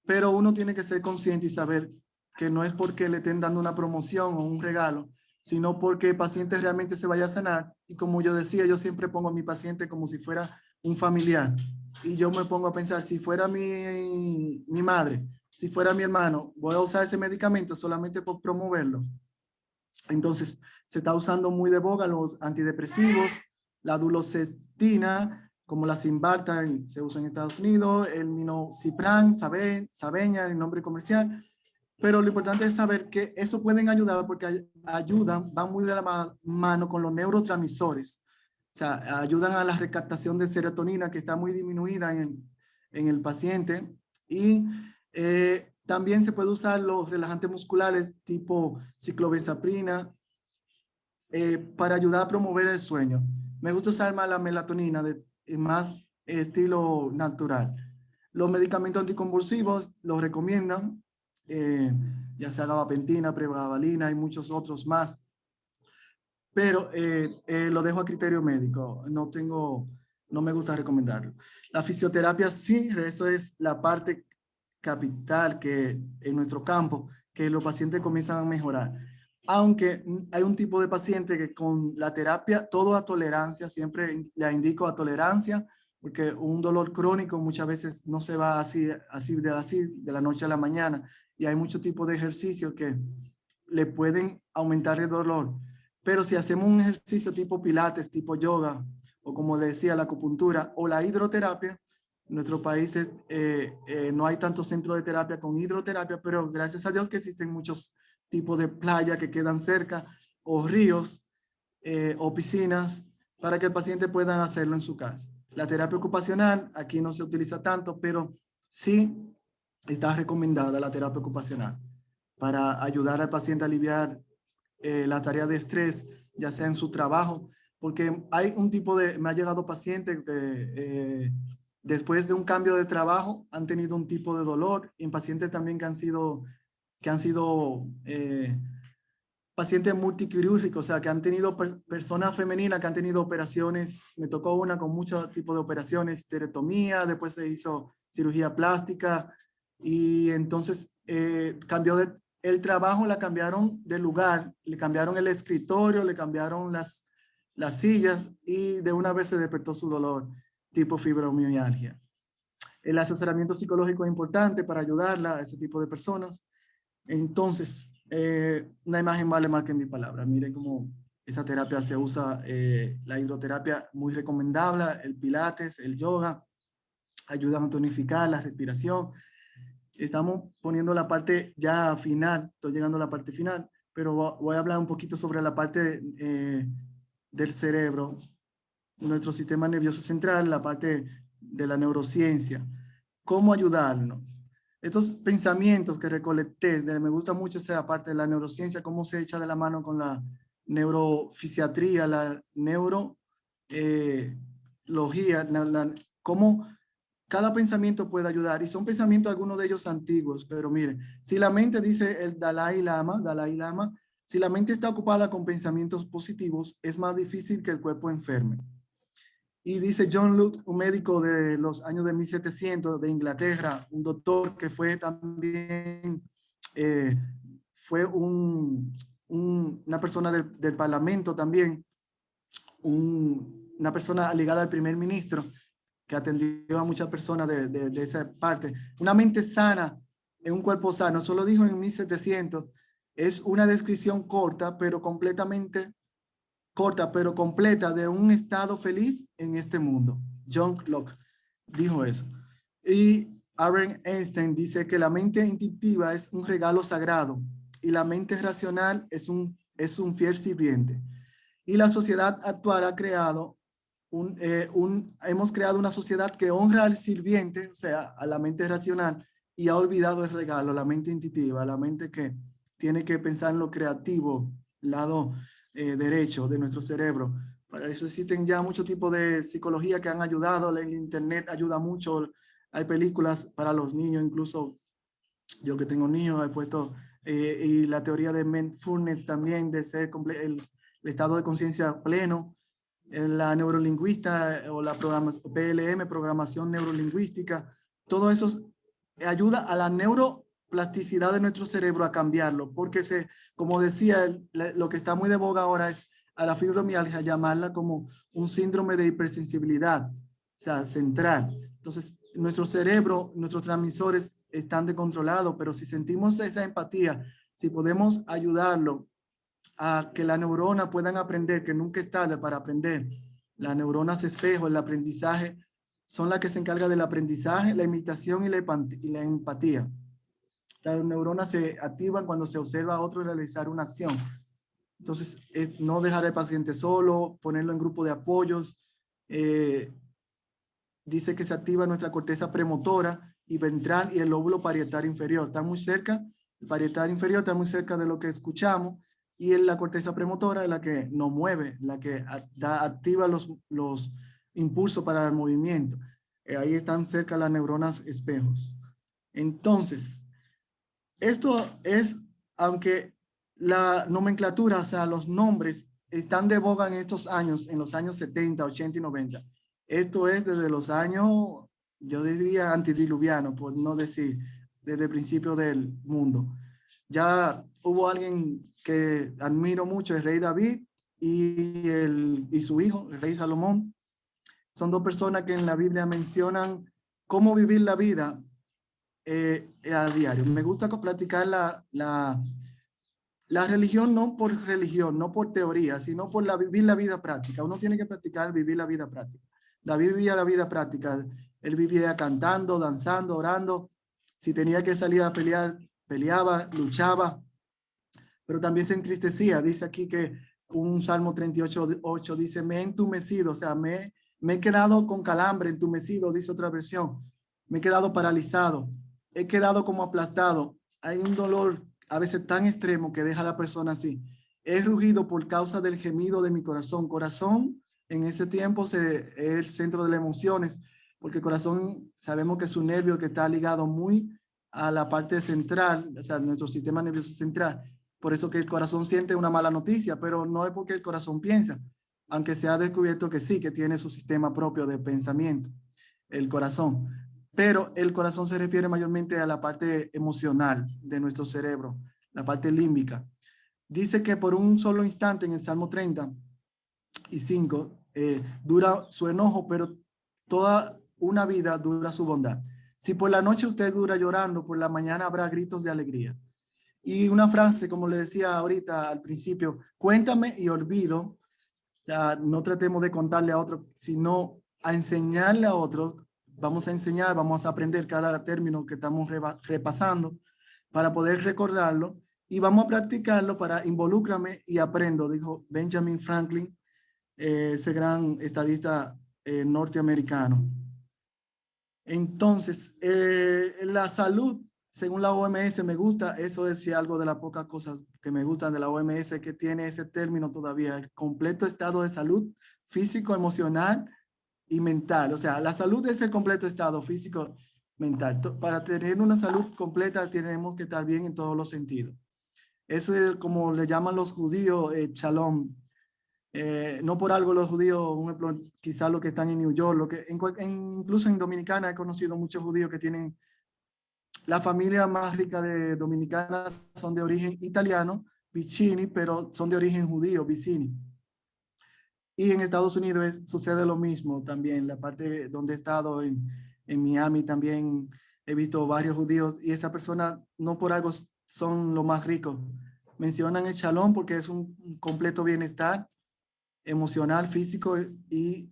pero uno tiene que ser consciente y saber que no es porque le estén dando una promoción o un regalo, sino porque el paciente realmente se vaya a sanar. Y como yo decía, yo siempre pongo a mi paciente como si fuera un familiar. Y yo me pongo a pensar, si fuera mi madre, si fuera mi hermano, voy a usar ese medicamento solamente por promoverlo. Entonces, se está usando muy de boga los antidepresivos, la duloxetina, como la Cymbalta se usa en Estados Unidos, el Minocipran, Sabeña, el nombre comercial. Pero lo importante es saber que eso pueden ayudar porque ayudan, van muy de la mano con los neurotransmisores. O sea, ayudan a la recaptación de serotonina que está muy disminuida en el paciente. Y también se puede usar los relajantes musculares tipo ciclobenzaprina para ayudar a promover el sueño. Me gusta usar más la melatonina, más estilo natural. Los medicamentos anticonvulsivos los recomiendan, ya sea gabapentina, pregabalina y muchos otros más, pero lo dejo a criterio médico, no me gusta recomendarlo. La fisioterapia sí, eso es la parte capital que en nuestro campo, que los pacientes comienzan a mejorar. Aunque hay un tipo de paciente que con la terapia, todo a tolerancia, siempre le indico a tolerancia, porque un dolor crónico muchas veces no se va así de la noche a la mañana, y hay muchos tipos de ejercicios que le pueden aumentar el dolor. Pero si hacemos un ejercicio tipo pilates, tipo yoga, o como le decía, la acupuntura o la hidroterapia, en nuestros países no hay tantos centros de terapia con hidroterapia, pero gracias a Dios que existen muchos tipos de playa que quedan cerca, o ríos, o piscinas, para que el paciente pueda hacerlo en su casa. La terapia ocupacional aquí no se utiliza tanto, pero sí está recomendada la terapia ocupacional para ayudar al paciente a aliviar la tarea de estrés, ya sea en su trabajo, porque hay un tipo me ha llegado paciente que después de un cambio de trabajo han tenido un tipo de dolor, y en pacientes también que han sido pacientes multiquirúrgicos, o sea, que han tenido personas femeninas que han tenido operaciones. Me tocó una con muchos tipos de operaciones, esterectomía, después se hizo cirugía plástica, y entonces cambió el trabajo, la cambiaron de lugar, le cambiaron el escritorio, le cambiaron las sillas, y de una vez se despertó su dolor tipo fibromialgia. El asesoramiento psicológico es importante para ayudarla a ese tipo de personas. Entonces, una imagen vale más que 1000 palabras. Miren cómo esa terapia se usa, la hidroterapia muy recomendable, el pilates, el yoga, ayudan a tonificar la respiración. Estamos poniendo la parte ya final, estoy llegando a la parte final, pero voy a hablar un poquito sobre la parte del cerebro, nuestro sistema nervioso central, la parte de la neurociencia, cómo ayudarnos. Estos pensamientos que recolecté, me gusta mucho esa parte de la neurociencia, cómo se echa de la mano con la neurofisiatría, la neurología, cómo cada pensamiento puede ayudar. Y son pensamientos, algunos de ellos antiguos, pero miren, si la mente, dice el Dalai Lama, si la mente está ocupada con pensamientos positivos, es más difícil que el cuerpo enferme. Y dice John Lutz, un médico de los años de 1700 de Inglaterra, un doctor que fue también, fue una persona del parlamento también, una persona ligada al primer ministro, que atendió a muchas personas de esa parte. Una mente sana en un cuerpo sano, solo dijo en 1700, es una descripción corta, pero completa de un estado feliz en este mundo. John Locke dijo eso. Y Albert Einstein dice que la mente intuitiva es un regalo sagrado y la mente racional es un fiel sirviente. Y la sociedad actual ha creado hemos creado una sociedad que honra al sirviente, o sea, a la mente racional, y ha olvidado el regalo, la mente intuitiva, la mente que tiene que pensar en lo creativo, lado derecho de nuestro cerebro. Para eso existen ya muchos tipos de psicología que han ayudado, el internet ayuda mucho, hay películas para los niños, incluso yo que tengo niños he puesto, y la teoría de mindfulness también, de ser el estado de conciencia pleno, la neurolingüista o la PLM, programación neurolingüística, todo eso ayuda a la neuroplasticidad de nuestro cerebro a cambiarlo, porque como decía, lo que está muy de boga ahora es a la fibromialgia llamarla como un síndrome de hipersensibilidad, o sea, central. Entonces, nuestro cerebro, nuestros transmisores están descontrolados, pero si sentimos esa empatía, si podemos ayudarlo a que las neuronas puedan aprender, que nunca es tarde para aprender. Las neuronas espejo, el aprendizaje, son las que se encargan del aprendizaje, la imitación y la empatía. Las neuronas se activan cuando se observa a otro realizar una acción. Entonces, no dejar al paciente solo, ponerlo en grupo de apoyos. Dice que se activa nuestra corteza premotora y ventral y el lóbulo parietal inferior. Está muy cerca, el parietal inferior está muy cerca de lo que escuchamos, y la corteza premotora es la que nos mueve, la que activa los impulsos para el movimiento. Ahí están cerca las neuronas espejos. Entonces, esto es, aunque la nomenclatura, o sea, los nombres están de boga en estos años, en los años 70, 80 y 90. Esto es desde los años, yo diría, antediluvianos, por no decir, desde el principio del mundo. Ya hubo alguien que admiro mucho, el rey David y su hijo, el rey Salomón. Son dos personas que en la Biblia mencionan cómo vivir la vida a diario. Me gusta platicar la religión no por religión, no por teoría, sino por vivir la vida práctica. Uno tiene que practicar vivir la vida práctica. David vivía la vida práctica. Él vivía cantando, danzando, orando. Si tenía que salir a pelear, peleaba, luchaba, pero también se entristecía. Dice aquí que un Salmo 38:8 dice, me he entumecido, o sea, me he quedado con calambre, entumecido, dice otra versión. Me he quedado paralizado, he quedado como aplastado. Hay un dolor a veces tan extremo que deja a la persona así. He rugido por causa del gemido de mi corazón. Corazón en ese tiempo es el centro de las emociones, porque el corazón sabemos que es un nervio que está ligado muy a la parte central, o sea, nuestro sistema nervioso central. Por eso que el corazón siente una mala noticia, pero no es porque el corazón piensa, aunque se ha descubierto que sí, que tiene su sistema propio de pensamiento, el corazón. Pero el corazón se refiere mayormente a la parte emocional de nuestro cerebro, la parte límbica. Dice que por un solo instante en el Salmo 30:5 dura su enojo, pero toda una vida dura su bondad. Si por la noche usted dura llorando, por la mañana habrá gritos de alegría. Y una frase, como le decía ahorita al principio, cuéntame y olvido. O sea, no tratemos de contarle a otro, sino a enseñarle a otro. Vamos a enseñar, vamos a aprender cada término que estamos repasando para poder recordarlo, y vamos a practicarlo para involúcrame y aprendo, dijo Benjamin Franklin, ese gran estadista norteamericano. Entonces, la salud, según la OMS, me gusta, eso es algo de las pocas cosas que me gustan de la OMS, que tiene ese término todavía, el completo estado de salud físico, emocional y mental. O sea, la salud es el completo estado físico, mental. Para tener una salud completa tenemos que estar bien en todos los sentidos. Eso es como le llaman los judíos, shalom. No por algo los judíos, un ejemplo, quizás los que están en New York, incluso en Dominicana he conocido muchos judíos que tienen, la familia más rica de Dominicana son de origen italiano, Vicini, pero son de origen judío, Vicini. Y en Estados Unidos sucede lo mismo también, la parte donde he estado en Miami también he visto varios judíos, y esa persona no por algo son los más ricos. Mencionan el shalom porque es un completo bienestar emocional, físico y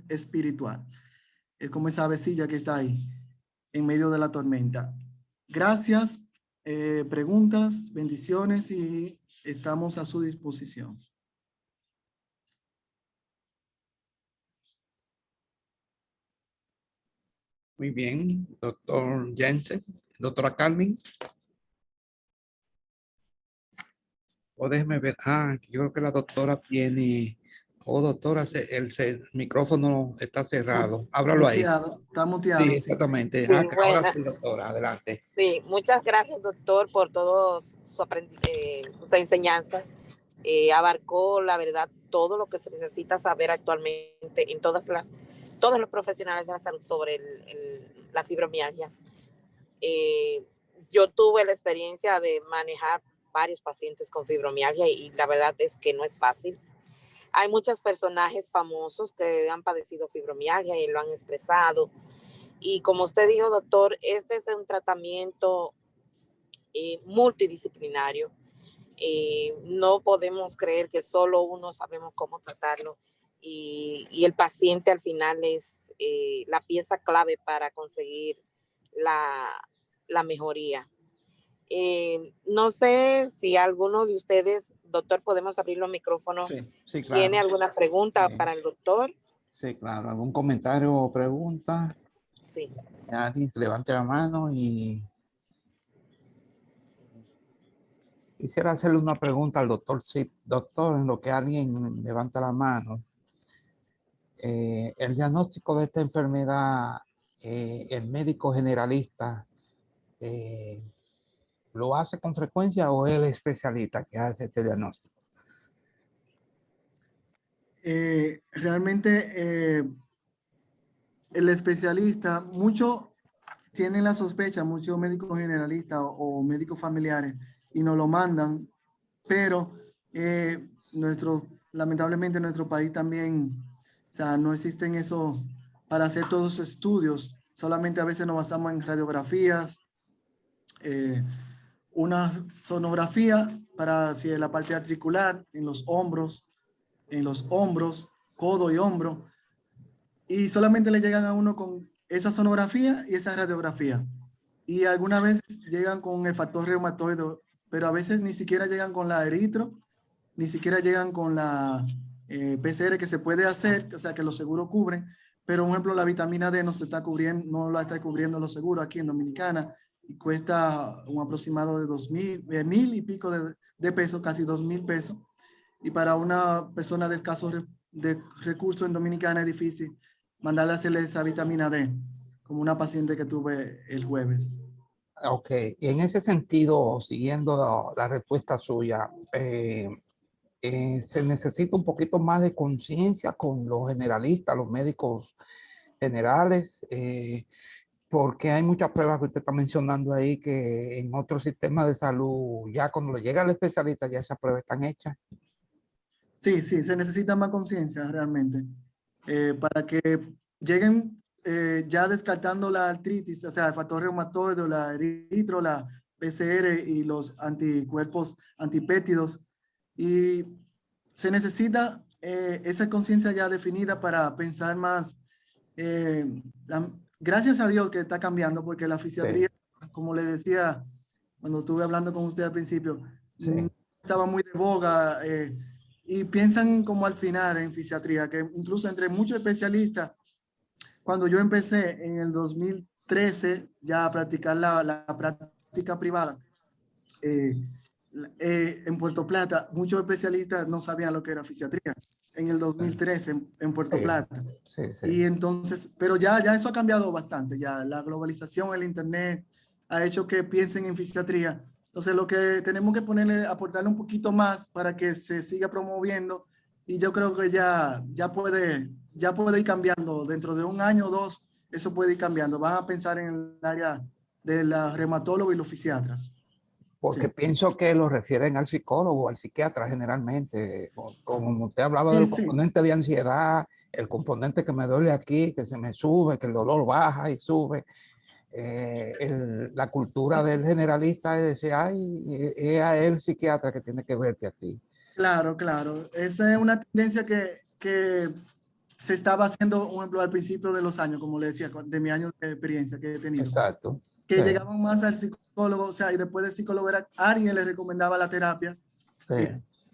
espiritual. Es como esa avecilla que está ahí en medio de la tormenta. Gracias, preguntas, bendiciones, y estamos a su disposición. Muy bien, doctor Jensen. Doctora Carmen. O déjeme ver. Yo creo que la doctora tiene... doctora, el micrófono está cerrado. Ábralo ahí. Está muteado. Sí, exactamente. Sí, Ahora sí, doctora, adelante. Sí, muchas gracias, doctor, por todas sus enseñanzas. Abarcó, la verdad, todo lo que se necesita saber actualmente en todos los profesionales de la salud sobre la fibromialgia. Yo tuve la experiencia de manejar varios pacientes con fibromialgia y la verdad es que no es fácil. Hay muchos personajes famosos que han padecido fibromialgia y lo han expresado. Y como usted dijo, doctor, este es un tratamiento multidisciplinario. No podemos creer que solo uno sabemos cómo tratarlo y el paciente al final es la pieza clave para conseguir la mejoría. No sé si alguno de ustedes, doctor, podemos abrir los micrófonos. Sí, sí, claro. ¿Tiene alguna pregunta Sí. para el doctor? Sí, claro. ¿Algún comentario o pregunta? Sí. Alguien levante la mano y quisiera hacerle una pregunta al doctor. Sí, doctor, en lo que alguien levanta la mano. El diagnóstico de esta enfermedad, el médico generalista ¿lo hace con frecuencia o es el especialista que hace este diagnóstico? Realmente el especialista, mucho tienen la sospecha, muchos médicos generalistas o médicos familiares y nos lo mandan, pero lamentablemente en nuestro país también, o sea, no existen esos para hacer todos los estudios, solamente a veces nos basamos en radiografías, una sonografía para si es la parte articular, en los hombros, codo y hombro, y solamente le llegan a uno con esa sonografía y esa radiografía. Y algunas veces llegan con el factor reumatoide, pero a veces ni siquiera llegan con la eritro, ni siquiera llegan con la PCR que se puede hacer, o sea, que los seguros cubren, pero por ejemplo la vitamina D no se está cubriendo, no la está cubriendo los seguros aquí en Dominicana y cuesta un aproximado de 1,000 y pico de pesos, casi 2,000 pesos. Y para una persona de escasos recursos en Dominicana es difícil mandarle a hacerle esa vitamina D, como una paciente que tuve el jueves. Ok, y en ese sentido, siguiendo la respuesta suya, se necesita un poquito más de conciencia con los generalistas, los médicos generales, porque hay muchas pruebas que usted está mencionando ahí que en otros sistemas de salud, ya cuando le llega al especialista, ya esas pruebas están hechas. Sí, sí, se necesita más conciencia realmente para que lleguen ya descartando la artritis, o sea, el factor reumatoide, la eritro, la PCR y los anticuerpos antipéptidos. Y se necesita esa conciencia ya definida para pensar más. Gracias a Dios que está cambiando, porque la fisiatría, sí, como le decía cuando estuve hablando con usted al principio, sí, estaba muy de boga. Y piensan como al final en fisiatría, que incluso entre muchos especialistas, cuando yo empecé en el 2013 ya a practicar la práctica privada, en Puerto Plata, muchos especialistas no sabían lo que era fisiatría en el 2013 en Puerto Sí, Plata. sí, sí. Y entonces, pero ya eso ha cambiado bastante, ya la globalización, el internet ha hecho que piensen en fisiatría. Entonces lo que tenemos que aportarle un poquito más para que se siga promoviendo y yo creo que ya puede ir cambiando. Dentro de un año o dos, eso puede ir cambiando. Van a pensar en el área de la reumatóloga y los fisiatras. Porque Sí. pienso que lo refieren al psicólogo o al psiquiatra generalmente. Como usted hablaba del componente de ansiedad, el componente que me duele aquí, que se me sube, que el dolor baja y sube. La cultura del generalista es decir, ay, es a él psiquiatra que tiene que verte a ti. Claro, claro. Esa es una tendencia que se estaba haciendo, por ejemplo, al principio de los años, como le decía, de mi año de experiencia que he tenido. Exacto. Que sí. Llegaban más al psicólogo, o sea, y después del psicólogo alguien le recomendaba la terapia. Sí.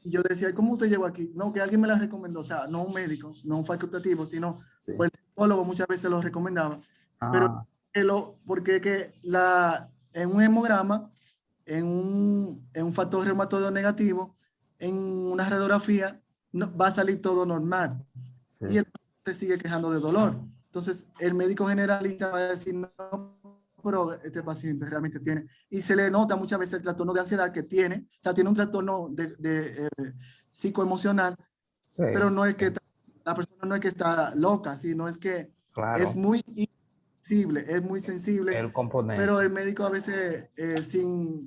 Y yo decía, ¿cómo usted llegó aquí? No, que alguien me la recomendó, o sea, no un médico, no un facultativo, sino Sí. pues, el psicólogo muchas veces lo recomendaba. Ah. Pero porque en un hemograma, en un factor reumatoide negativo, en una radiografía, va a salir todo normal. Sí. Y el paciente sigue quejando de dolor. Entonces, el médico generalista va a decir, no, pero este paciente realmente tiene, y se le nota muchas veces el trastorno de ansiedad que tiene, o sea, tiene un trastorno psicoemocional, Sí, pero no es que la persona no es que está loca, sino es que claro. es muy sensible, es muy sensible, El componente. pero el médico a veces, sin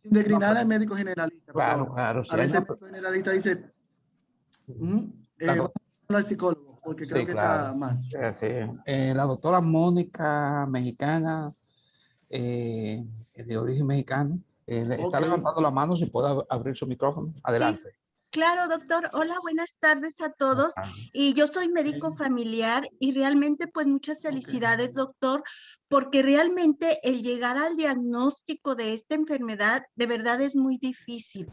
degrinar al médico generalista, Claro, pero claro. a veces el médico generalista dice, Sí, vamos a hablar al psicólogo, porque creo sí, que claro. está mal. Sí. La doctora Mónica, mexicana, de origen mexicano, está Ok, levantando la mano, si puede abrir su micrófono. Sí, Adelante. claro, doctor. Hola, buenas tardes a todos. Y yo soy médico familiar y realmente pues muchas felicidades, doctor, porque realmente el llegar al diagnóstico de esta enfermedad de verdad es muy difícil.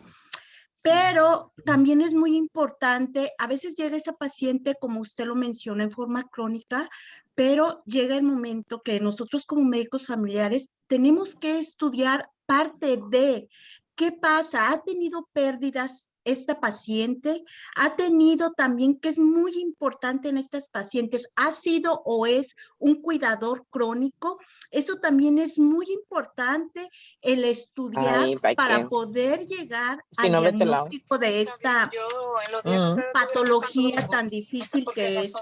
Pero también es muy importante, a veces llega esta paciente, como usted lo menciona, en forma crónica, pero llega el momento que nosotros como médicos familiares tenemos que estudiar parte de qué pasa. ¿Ha tenido pérdidas esta paciente? ¿Ha tenido también, que es muy importante en estas pacientes, ha sido o es un cuidador crónico? Eso también es muy importante, el estudiar Ay, ¿para para qué? poder llegar Si al no, vete al lado. diagnóstico de esta patología tan difícil que es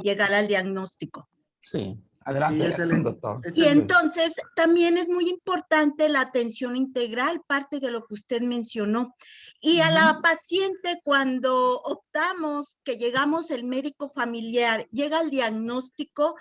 llegar al diagnóstico. Sí, sí, adelante, excelente, doctor. Y excelente. entonces también es muy importante la atención integral, parte de lo que usted mencionó. Y a la paciente, cuando optamos que llegamos el médico familiar, llega el diagnóstico,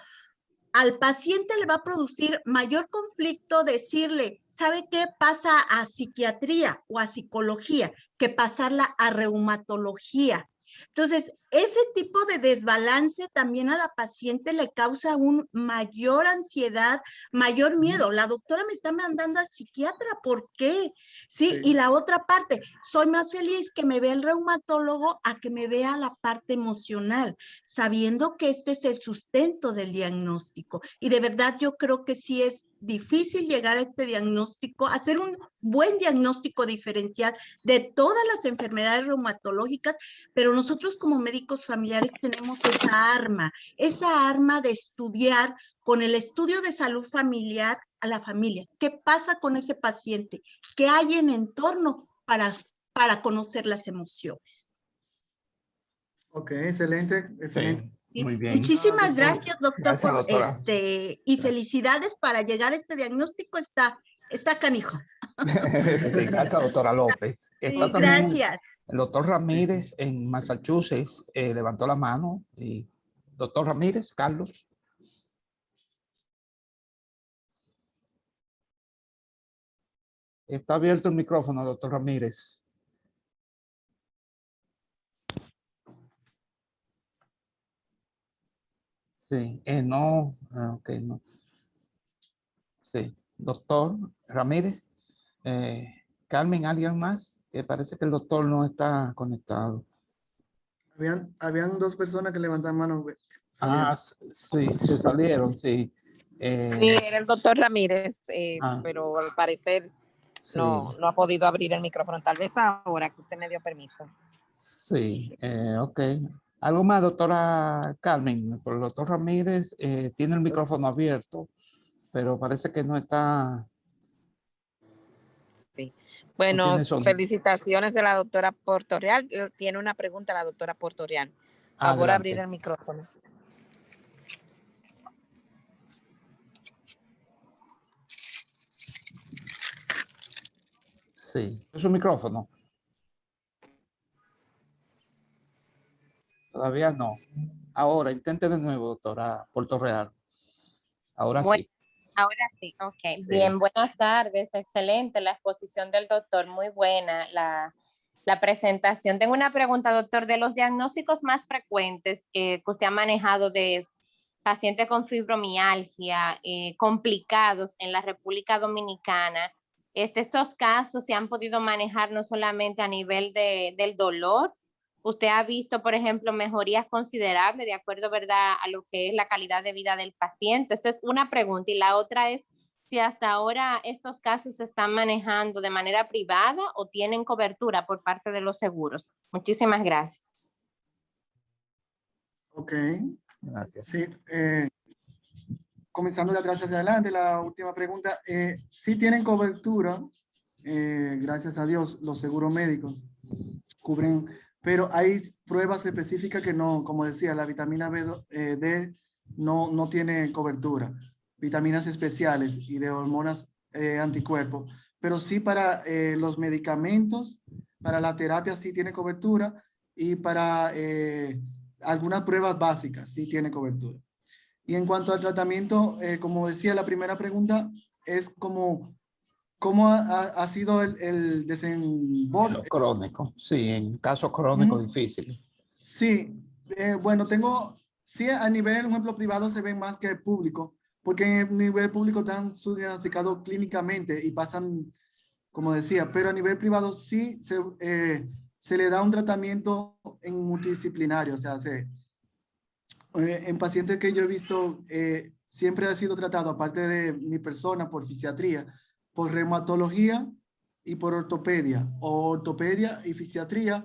al paciente le va a producir mayor conflicto decirle, ¿sabe qué? Pasa a psiquiatría o a psicología, que pasarla a reumatología. Entonces, ese tipo de desbalance también a la paciente le causa un mayor ansiedad, mayor miedo. La doctora me está mandando al psiquiatra, ¿por qué? Sí, y la otra parte, soy más feliz que me vea el reumatólogo a que me vea la parte emocional, sabiendo que este es el sustento del diagnóstico. Y de verdad yo creo que sí es difícil llegar a este diagnóstico, hacer un buen diagnóstico diferencial de todas las enfermedades reumatológicas, pero nosotros como médicos familiares tenemos esa arma de estudiar con el estudio de salud familiar a la familia. ¿Qué pasa con ese paciente? ¿Qué hay en entorno para conocer las emociones? Ok, excelente, excelente. Sí, muy bien. Muchísimas gracias, doctor, Gracias, por doctora. y felicidades para llegar a este diagnóstico, está canijo. Sí, gracias, doctora López. Está Sí, también gracias. el doctor Ramírez en Massachusetts, levantó la mano. Y, doctor Ramírez, Carlos. Está abierto el micrófono, doctor Ramírez. Sí, no, ok, no. Sí, doctor Ramírez. Carmen, ¿alguien más? Que parece que el doctor no está conectado. Habían dos personas que levantaban mano. Ah, sí, se salieron, sí. Sí, era el doctor Ramírez, pero al parecer sí, no ha podido abrir el micrófono. Tal vez ahora que usted me dio permiso. sí, ok. ¿Algo más, doctora Carmen? El doctor Ramírez tiene el micrófono abierto, pero parece que no está. Sí. No Bueno, tiene sonido. felicitaciones de la doctora Portorreal. Tiene una pregunta la doctora Portorreal. Favor, abrir el micrófono. Sí, es un micrófono. Todavía no. Ahora, intente de nuevo, doctora Portorreal. Ahora Bueno, sí. ahora sí, ok. Sí. Bien, buenas tardes, excelente la exposición del doctor, muy buena la presentación. Tengo una pregunta, doctor, de los diagnósticos más frecuentes que usted ha manejado de pacientes con fibromialgia, complicados en la República Dominicana. Estos casos se han podido manejar no solamente a nivel del dolor. Usted ha visto, por ejemplo, mejorías considerables de acuerdo, ¿verdad?, a lo que es la calidad de vida del paciente. Esa es una pregunta. Y la otra es si hasta ahora estos casos se están manejando de manera privada o tienen cobertura por parte de los seguros. Muchísimas gracias. Ok. Gracias. Sí. comenzando de atrás hacia adelante, la última pregunta. Sí tienen cobertura, gracias a Dios, los seguros médicos cubren, pero hay pruebas específicas que no, como decía, la vitamina D no tiene cobertura. Vitaminas especiales y de hormonas anticuerpos, pero sí para los medicamentos, para la terapia sí tiene cobertura y para algunas pruebas básicas sí tiene cobertura. Y en cuanto al tratamiento, como decía la primera pregunta, es ¿cómo ha sido el desembolso? Crónico, sí, en casos crónicos difíciles. Sí, bueno, sí, a nivel, un ejemplo, privado se ven más que público, porque en el nivel público están diagnosticados clínicamente y pasan, como decía, pero a nivel privado sí se le da un tratamiento en multidisciplinario, o sea, en pacientes que yo he visto, siempre ha sido tratado, aparte de mi persona, por fisiatría, por reumatología y por ortopedia, o ortopedia y fisiatría,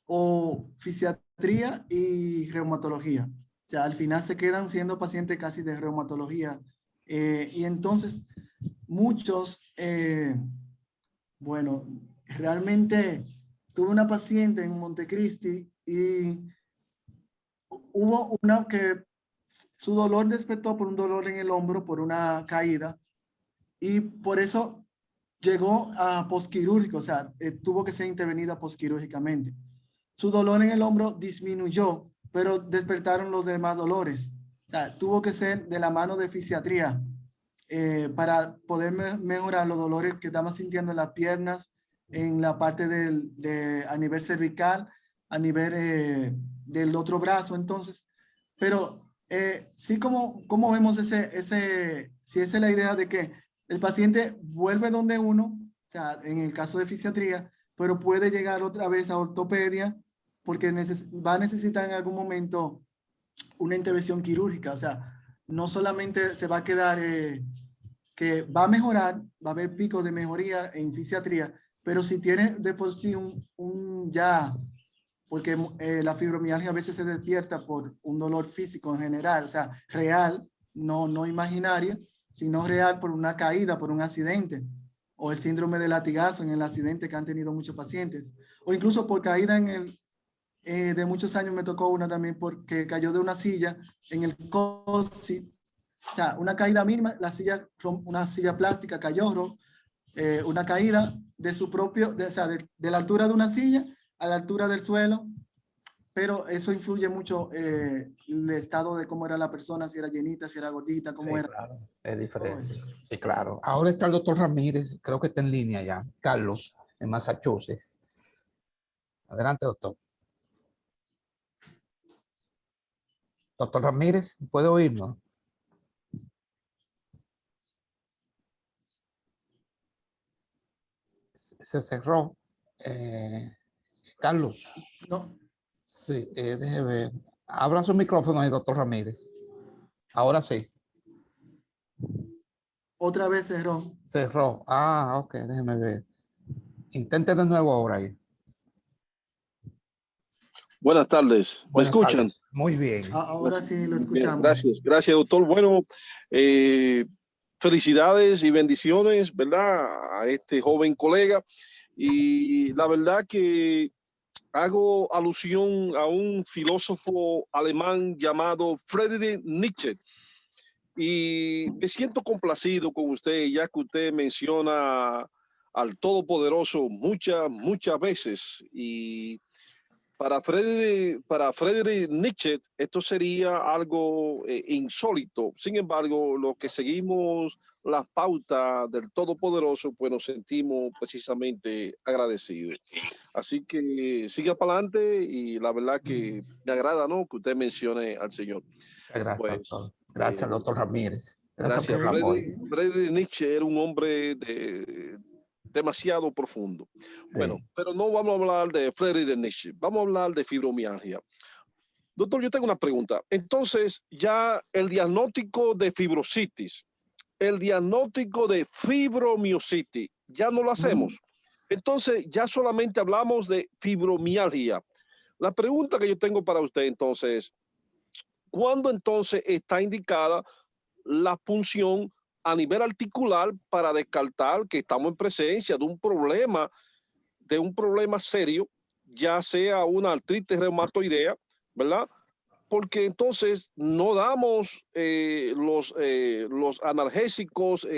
o fisiatría y reumatología. O sea, al final se quedan siendo pacientes casi de reumatología. Y entonces, muchos, bueno, realmente tuve una paciente en Montecristi y hubo una que su dolor despertó por un dolor en el hombro, por una caída, y por eso llegó a posquirúrgico, o sea, tuvo que ser intervenida posquirúrgicamente. Su dolor en el hombro disminuyó, pero despertaron los demás dolores. O sea, tuvo que ser de la mano de fisiatría para poder mejorar los dolores que estaba sintiendo en las piernas, en la parte a nivel cervical, a nivel del otro brazo, entonces. Pero sí, como vemos si esa es la idea de que el paciente vuelve donde uno, o sea, en el caso de fisiatría, pero puede llegar otra vez a ortopedia porque va a necesitar en algún momento una intervención quirúrgica. O sea, no solamente se va a quedar que va a mejorar, va a haber picos de mejoría en fisiatría, pero si tiene de por sí porque la fibromialgia a veces se despierta por un dolor físico en general, o sea, real, no imaginario, sino real por una caída, por un accidente, o el síndrome de latigazo en el accidente que han tenido muchos pacientes, o incluso por caída de muchos años me tocó una también porque cayó de una silla en el coxis, o sea, una caída mínima, una silla plástica cayó, una caída de su propio, o sea, de la altura de una silla a la altura del suelo, pero eso influye mucho el estado de cómo era la persona, si era llenita, si era gordita, cómo Sí, era. claro, es diferente. Todo eso. Sí, claro. Ahora está el doctor Ramírez, creo que está en línea ya, Carlos, en Massachusetts. Adelante, doctor. Doctor Ramírez, ¿puede oírnos? Se cerró. Carlos. No. Sí, déjeme ver. Abra su micrófono ahí, doctor Ramírez. Ahora sí. Otra vez cerró. Cerró. Ah, ok, déjeme ver. Intente de nuevo ahora ahí. Buenas tardes. ¿Me Buenas escuchan? tardes. Muy bien. Ahora sí lo Bien, escuchamos. gracias, gracias, doctor. Bueno, felicidades y bendiciones, ¿verdad? A este joven colega. Y la verdad que hago alusión a un filósofo alemán llamado Friedrich Nietzsche. Y me siento complacido con usted, ya que usted menciona al Todopoderoso muchas veces. Y para Friedrich Nietzsche, esto sería algo insólito. Sin embargo, los que seguimos las pautas del Todopoderoso, pues nos sentimos precisamente agradecidos. Así que siga para adelante y la verdad que me agrada, ¿no?, que usted mencione al Señor. Gracias, Pues, doctor. Gracias, doctor Ramírez. Gracias gracias. por el apoyo. Friedrich Nietzsche era un hombre demasiado profundo. Sí. Bueno, pero no vamos a hablar de Friedrich Nietzsche, vamos a hablar de fibromialgia. Doctor, yo tengo una pregunta. Entonces, ya el diagnóstico de fibrositis, el diagnóstico de fibromiositis, ya no lo hacemos. Entonces, ya solamente hablamos de fibromialgia. La pregunta que yo tengo para usted entonces, ¿cuándo entonces está indicada la punción a nivel articular para descartar que estamos en presencia de un problema serio, ya sea una artritis reumatoidea, ¿verdad? Porque entonces no damos los analgésicos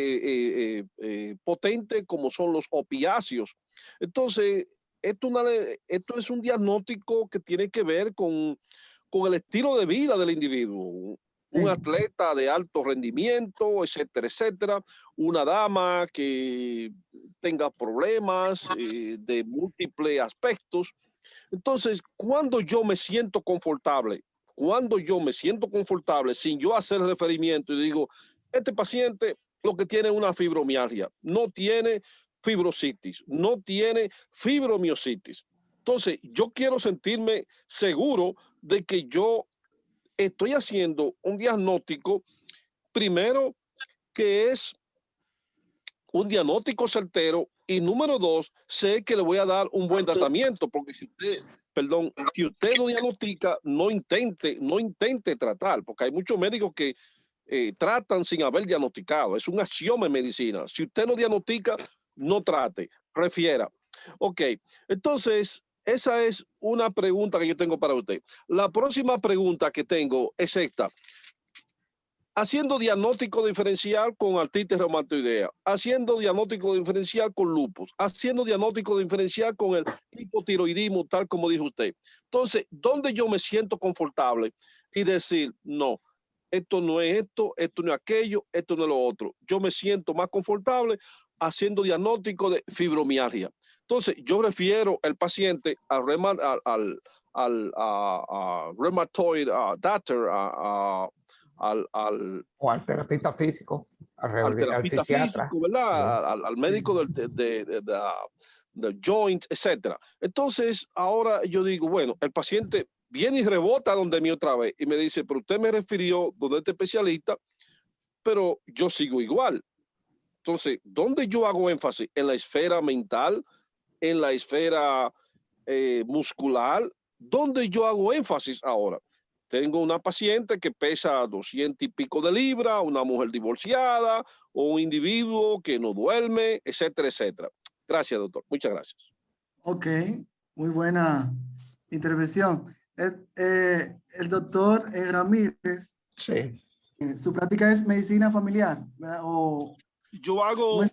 potentes como son los opiáceos. Entonces, esto es un diagnóstico que tiene que ver con el estilo de vida del individuo. Un atleta de alto rendimiento, etcétera, etcétera. Una dama que tenga problemas de múltiples aspectos. Entonces, cuando yo me siento confortable sin yo hacer referimiento y digo, este paciente lo que tiene es una fibromialgia, no tiene fibrositis, no tiene fibromiositis. Entonces, yo quiero sentirme seguro de que yo estoy haciendo un diagnóstico, primero, que es un diagnóstico certero, y número dos, sé que le voy a dar un buen tratamiento, porque si usted lo diagnostica, no intente tratar, porque hay muchos médicos que tratan sin haber diagnosticado. Es un axioma en medicina. Si usted no diagnostica, no trate, refiera. Ok, entonces, esa es una pregunta que yo tengo para usted. La próxima pregunta que tengo es esta. Haciendo diagnóstico diferencial con artritis reumatoidea, haciendo diagnóstico diferencial con lupus, haciendo diagnóstico diferencial con el hipotiroidismo, tal como dijo usted. Entonces, ¿dónde yo me siento confortable y decir, no, esto no es esto, esto no es aquello, esto no es lo otro? Yo me siento más confortable haciendo diagnóstico de fibromialgia. Entonces, yo refiero al paciente al rheumatoid doctor, O al terapeuta físico, al terapeuta físico, ¿verdad? Al médico del joint, etcétera. Entonces, ahora yo digo, bueno, el paciente viene y rebota donde mí otra vez y me dice, pero usted me refirió donde este especialista, pero yo sigo igual. Entonces, ¿dónde yo hago énfasis? En la esfera mental, en la esfera muscular. ¿Dónde yo hago énfasis ahora? Tengo una paciente que pesa 200 y pico de libras, una mujer divorciada, o un individuo que no duerme, etcétera, etcétera. Gracias, doctor. Muchas gracias. Ok, muy buena intervención. El doctor Ramírez, sí. Su práctica es medicina familiar, ¿verdad? Yo hago,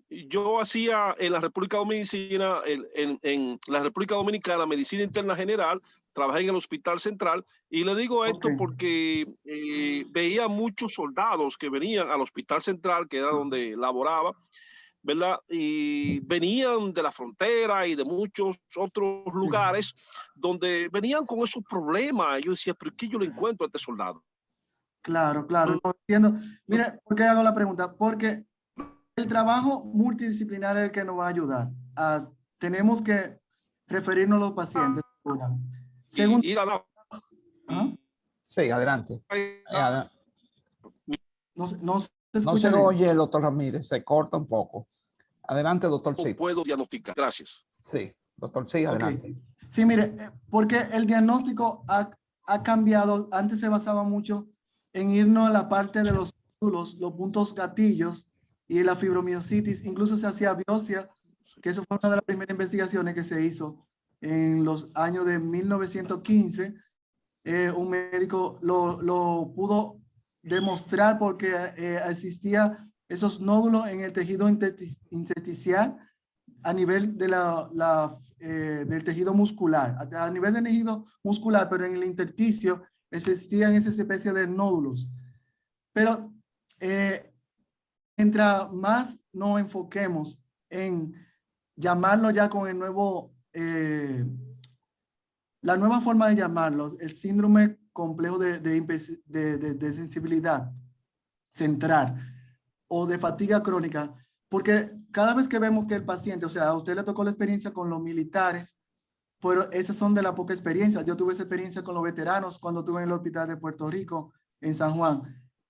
yo hacía en la República Dominicana, en la República Dominicana, medicina interna general. Trabajé en el Hospital Central, y le digo esto porque veía muchos soldados que venían al Hospital Central, que era donde laboraba, ¿verdad? Y venían de la frontera y de muchos otros lugares donde venían con esos problemas. Yo decía, ¿pero qué yo le encuentro a este soldado? Claro, claro, no entiendo. Mire, ¿por qué hago la pregunta? Porque el trabajo multidisciplinar es el que nos va a ayudar. Tenemos que referirnos a los pacientes. Segundo, sí, adelante. No se no se oye, doctor Ramírez, se corta un poco. Adelante, doctor. Sí. Puedo diagnosticar. Gracias. Sí, doctor, sí, adelante. Sí, mire, porque el diagnóstico ha cambiado. Antes se basaba mucho en irnos a la parte de los puntos gatillos y la fibromiositis. Incluso se hacía biopsia, que eso fue una de las primeras investigaciones que se hizo en los años de 1915. Un médico lo pudo demostrar porque existía esos nódulos en el tejido intersticial a nivel de del tejido muscular, a nivel del tejido muscular, pero en el intersticio existían esas especies de nódulos. Pero mientras más nos enfoquemos en llamarlo ya con el nuevo, la nueva forma de llamarlo, el síndrome complejo de sensibilidad central o de fatiga crónica, porque cada vez que vemos que el paciente, o sea, a usted le tocó la experiencia con los militares, pero esas son de la poca experiencia. Yo tuve esa experiencia con los veteranos cuando estuve en el hospital de Puerto Rico, en San Juan.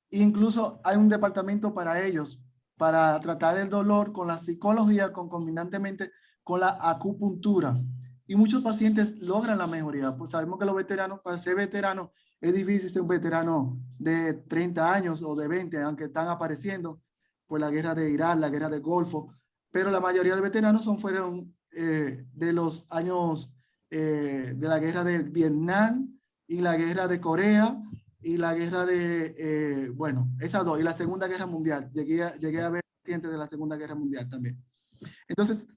Incluso hay un departamento para ellos, para tratar el dolor con la psicología, combinantemente con la acupuntura. Y muchos pacientes logran la mejoría. Pues sabemos que los veteranos, para ser veteranos, Es difícil ser un veterano de 30 años o de 20, aunque están apareciendo por la guerra de Irak, la guerra del Golfo, pero la mayoría de veteranos fueron de los años de la guerra de Vietnam y la guerra de Corea y la guerra de, bueno, esas dos, y la Segunda Guerra Mundial. Llegué a ver pacientes de la Segunda Guerra Mundial también. Entonces,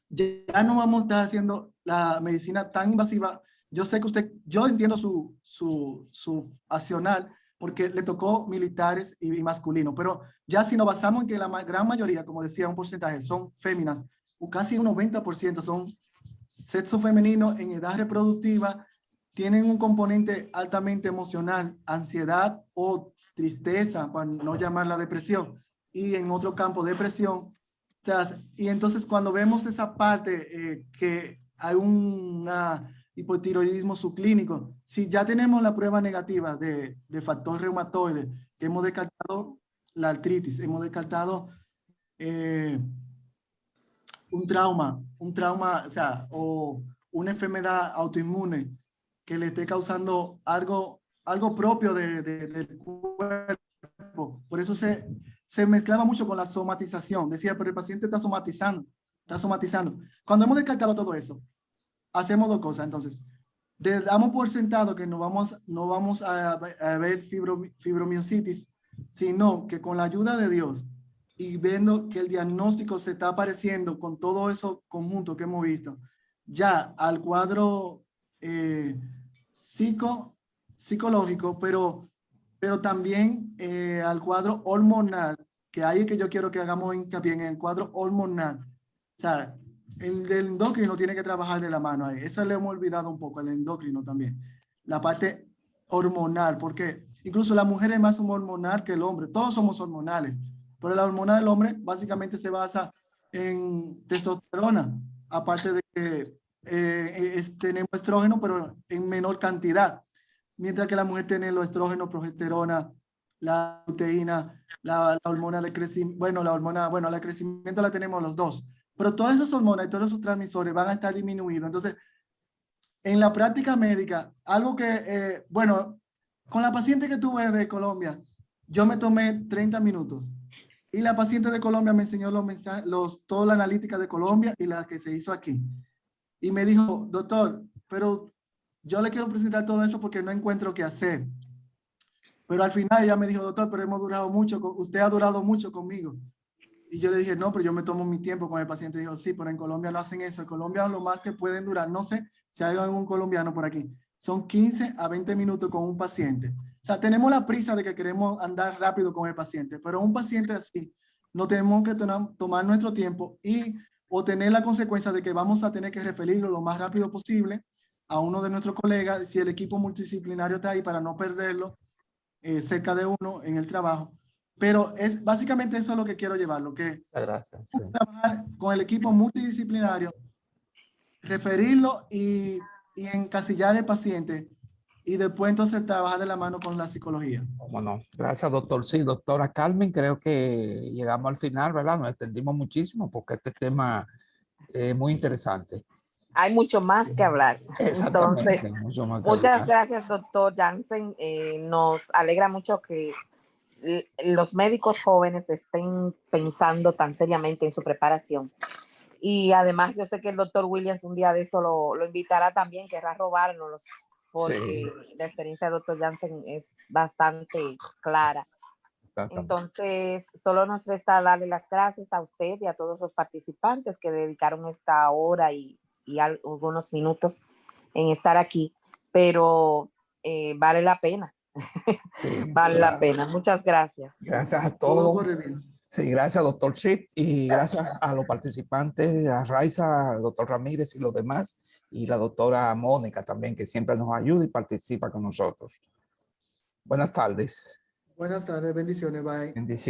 ya no vamos a estar haciendo la medicina tan invasiva. Yo sé que yo entiendo su accionar porque le tocó militares y masculino, pero ya si nos basamos en que la gran mayoría, como decía, un porcentaje son féminas, casi un 90% son sexo femenino en edad reproductiva, tienen un componente altamente emocional, ansiedad o tristeza, para no llamarla depresión, y en otro campo depresión. Y entonces cuando vemos esa parte que hay un hipotiroidismo subclínico, si ya tenemos la prueba negativa de factor reumatoide, que hemos descartado la artritis, hemos descartado un trauma, o sea, o una enfermedad autoinmune que le esté causando algo propio del cuerpo. Por eso se mezclaba mucho con la somatización. Decía, pero el paciente está somatizando. Cuando hemos descartado todo eso, hacemos dos cosas. Entonces, damos por sentado que no vamos a ver fibromiositis, sino que con la ayuda de Dios y viendo que el diagnóstico se está apareciendo con todo eso conjunto que hemos visto, ya al cuadro psicológico, pero también al cuadro hormonal, que ahí es que yo quiero que hagamos hincapié en el cuadro hormonal. O sea, el del endocrino tiene que trabajar de la mano ahí. Eso le hemos olvidado un poco, el endocrino también. La parte hormonal, porque incluso la mujer es más hormonal que el hombre. Todos somos hormonales, pero la hormona del hombre básicamente se basa en testosterona, aparte de que tenemos estrógeno, pero en menor cantidad. Mientras que la mujer tiene los estrógenos, progesterona, la luteína, la hormona de crecimiento, bueno, la crecimiento la tenemos los dos. Pero todas esas hormonas y todos esos transmisores van a estar disminuidos. Entonces, en la práctica médica, algo que, bueno, con la paciente que tuve de Colombia, yo me tomé 30 minutos. Y la paciente de Colombia me enseñó toda la analítica de Colombia y la que se hizo aquí. Y me dijo, doctor, pero yo le quiero presentar todo eso porque no encuentro qué hacer. Pero al final ella me dijo, doctor, pero hemos durado mucho, usted ha durado mucho conmigo. Y yo le dije, no, pero yo me tomo mi tiempo con el paciente. Dijo, sí, pero en Colombia no hacen eso. En Colombia lo más que pueden durar, no sé si hay algún colombiano por aquí, son 15 a 20 minutos con un paciente. O sea, tenemos la prisa de que queremos andar rápido con el paciente, pero un paciente así, no tenemos que tomar nuestro tiempo o tener la consecuencia de que vamos a tener que referirlo lo más rápido posible a uno de nuestros colegas, si el equipo multidisciplinario está ahí para no perderlo cerca de uno en el trabajo. Pero es básicamente eso lo que quiero llevarlo, que Gracias. Sí. trabajar con el equipo multidisciplinario, referirlo y encasillar al paciente y después entonces trabajar de la mano con la psicología. Bueno, gracias, doctor. Sí, doctora Carmen, creo que llegamos al final, ¿verdad? Nos extendimos muchísimo porque este tema es muy interesante. Hay mucho más que hablar. Exactamente. Entonces, mucho más que muchas hablar. gracias, doctor Jansen. Nos alegra mucho que los médicos jóvenes estén pensando tan seriamente en su preparación. Y además yo sé que el doctor Williams un día de esto lo invitará también, querrá robárnoslos, porque Sí. la experiencia del doctor Jansen es bastante clara. Entonces, solo nos resta darle las gracias a usted y a todos los participantes que dedicaron esta hora y algunos minutos en estar aquí, pero vale la pena. Sí, vale la pena. Muchas gracias. Gracias a Todo todos. por el bien. Sí, gracias, doctor Sid, y gracias a los participantes, a Raiza, al doctor Ramírez y los demás, y la doctora Mónica también, que siempre nos ayuda y participa con nosotros. Buenas tardes. Buenas tardes, bendiciones, bye. Bendiciones.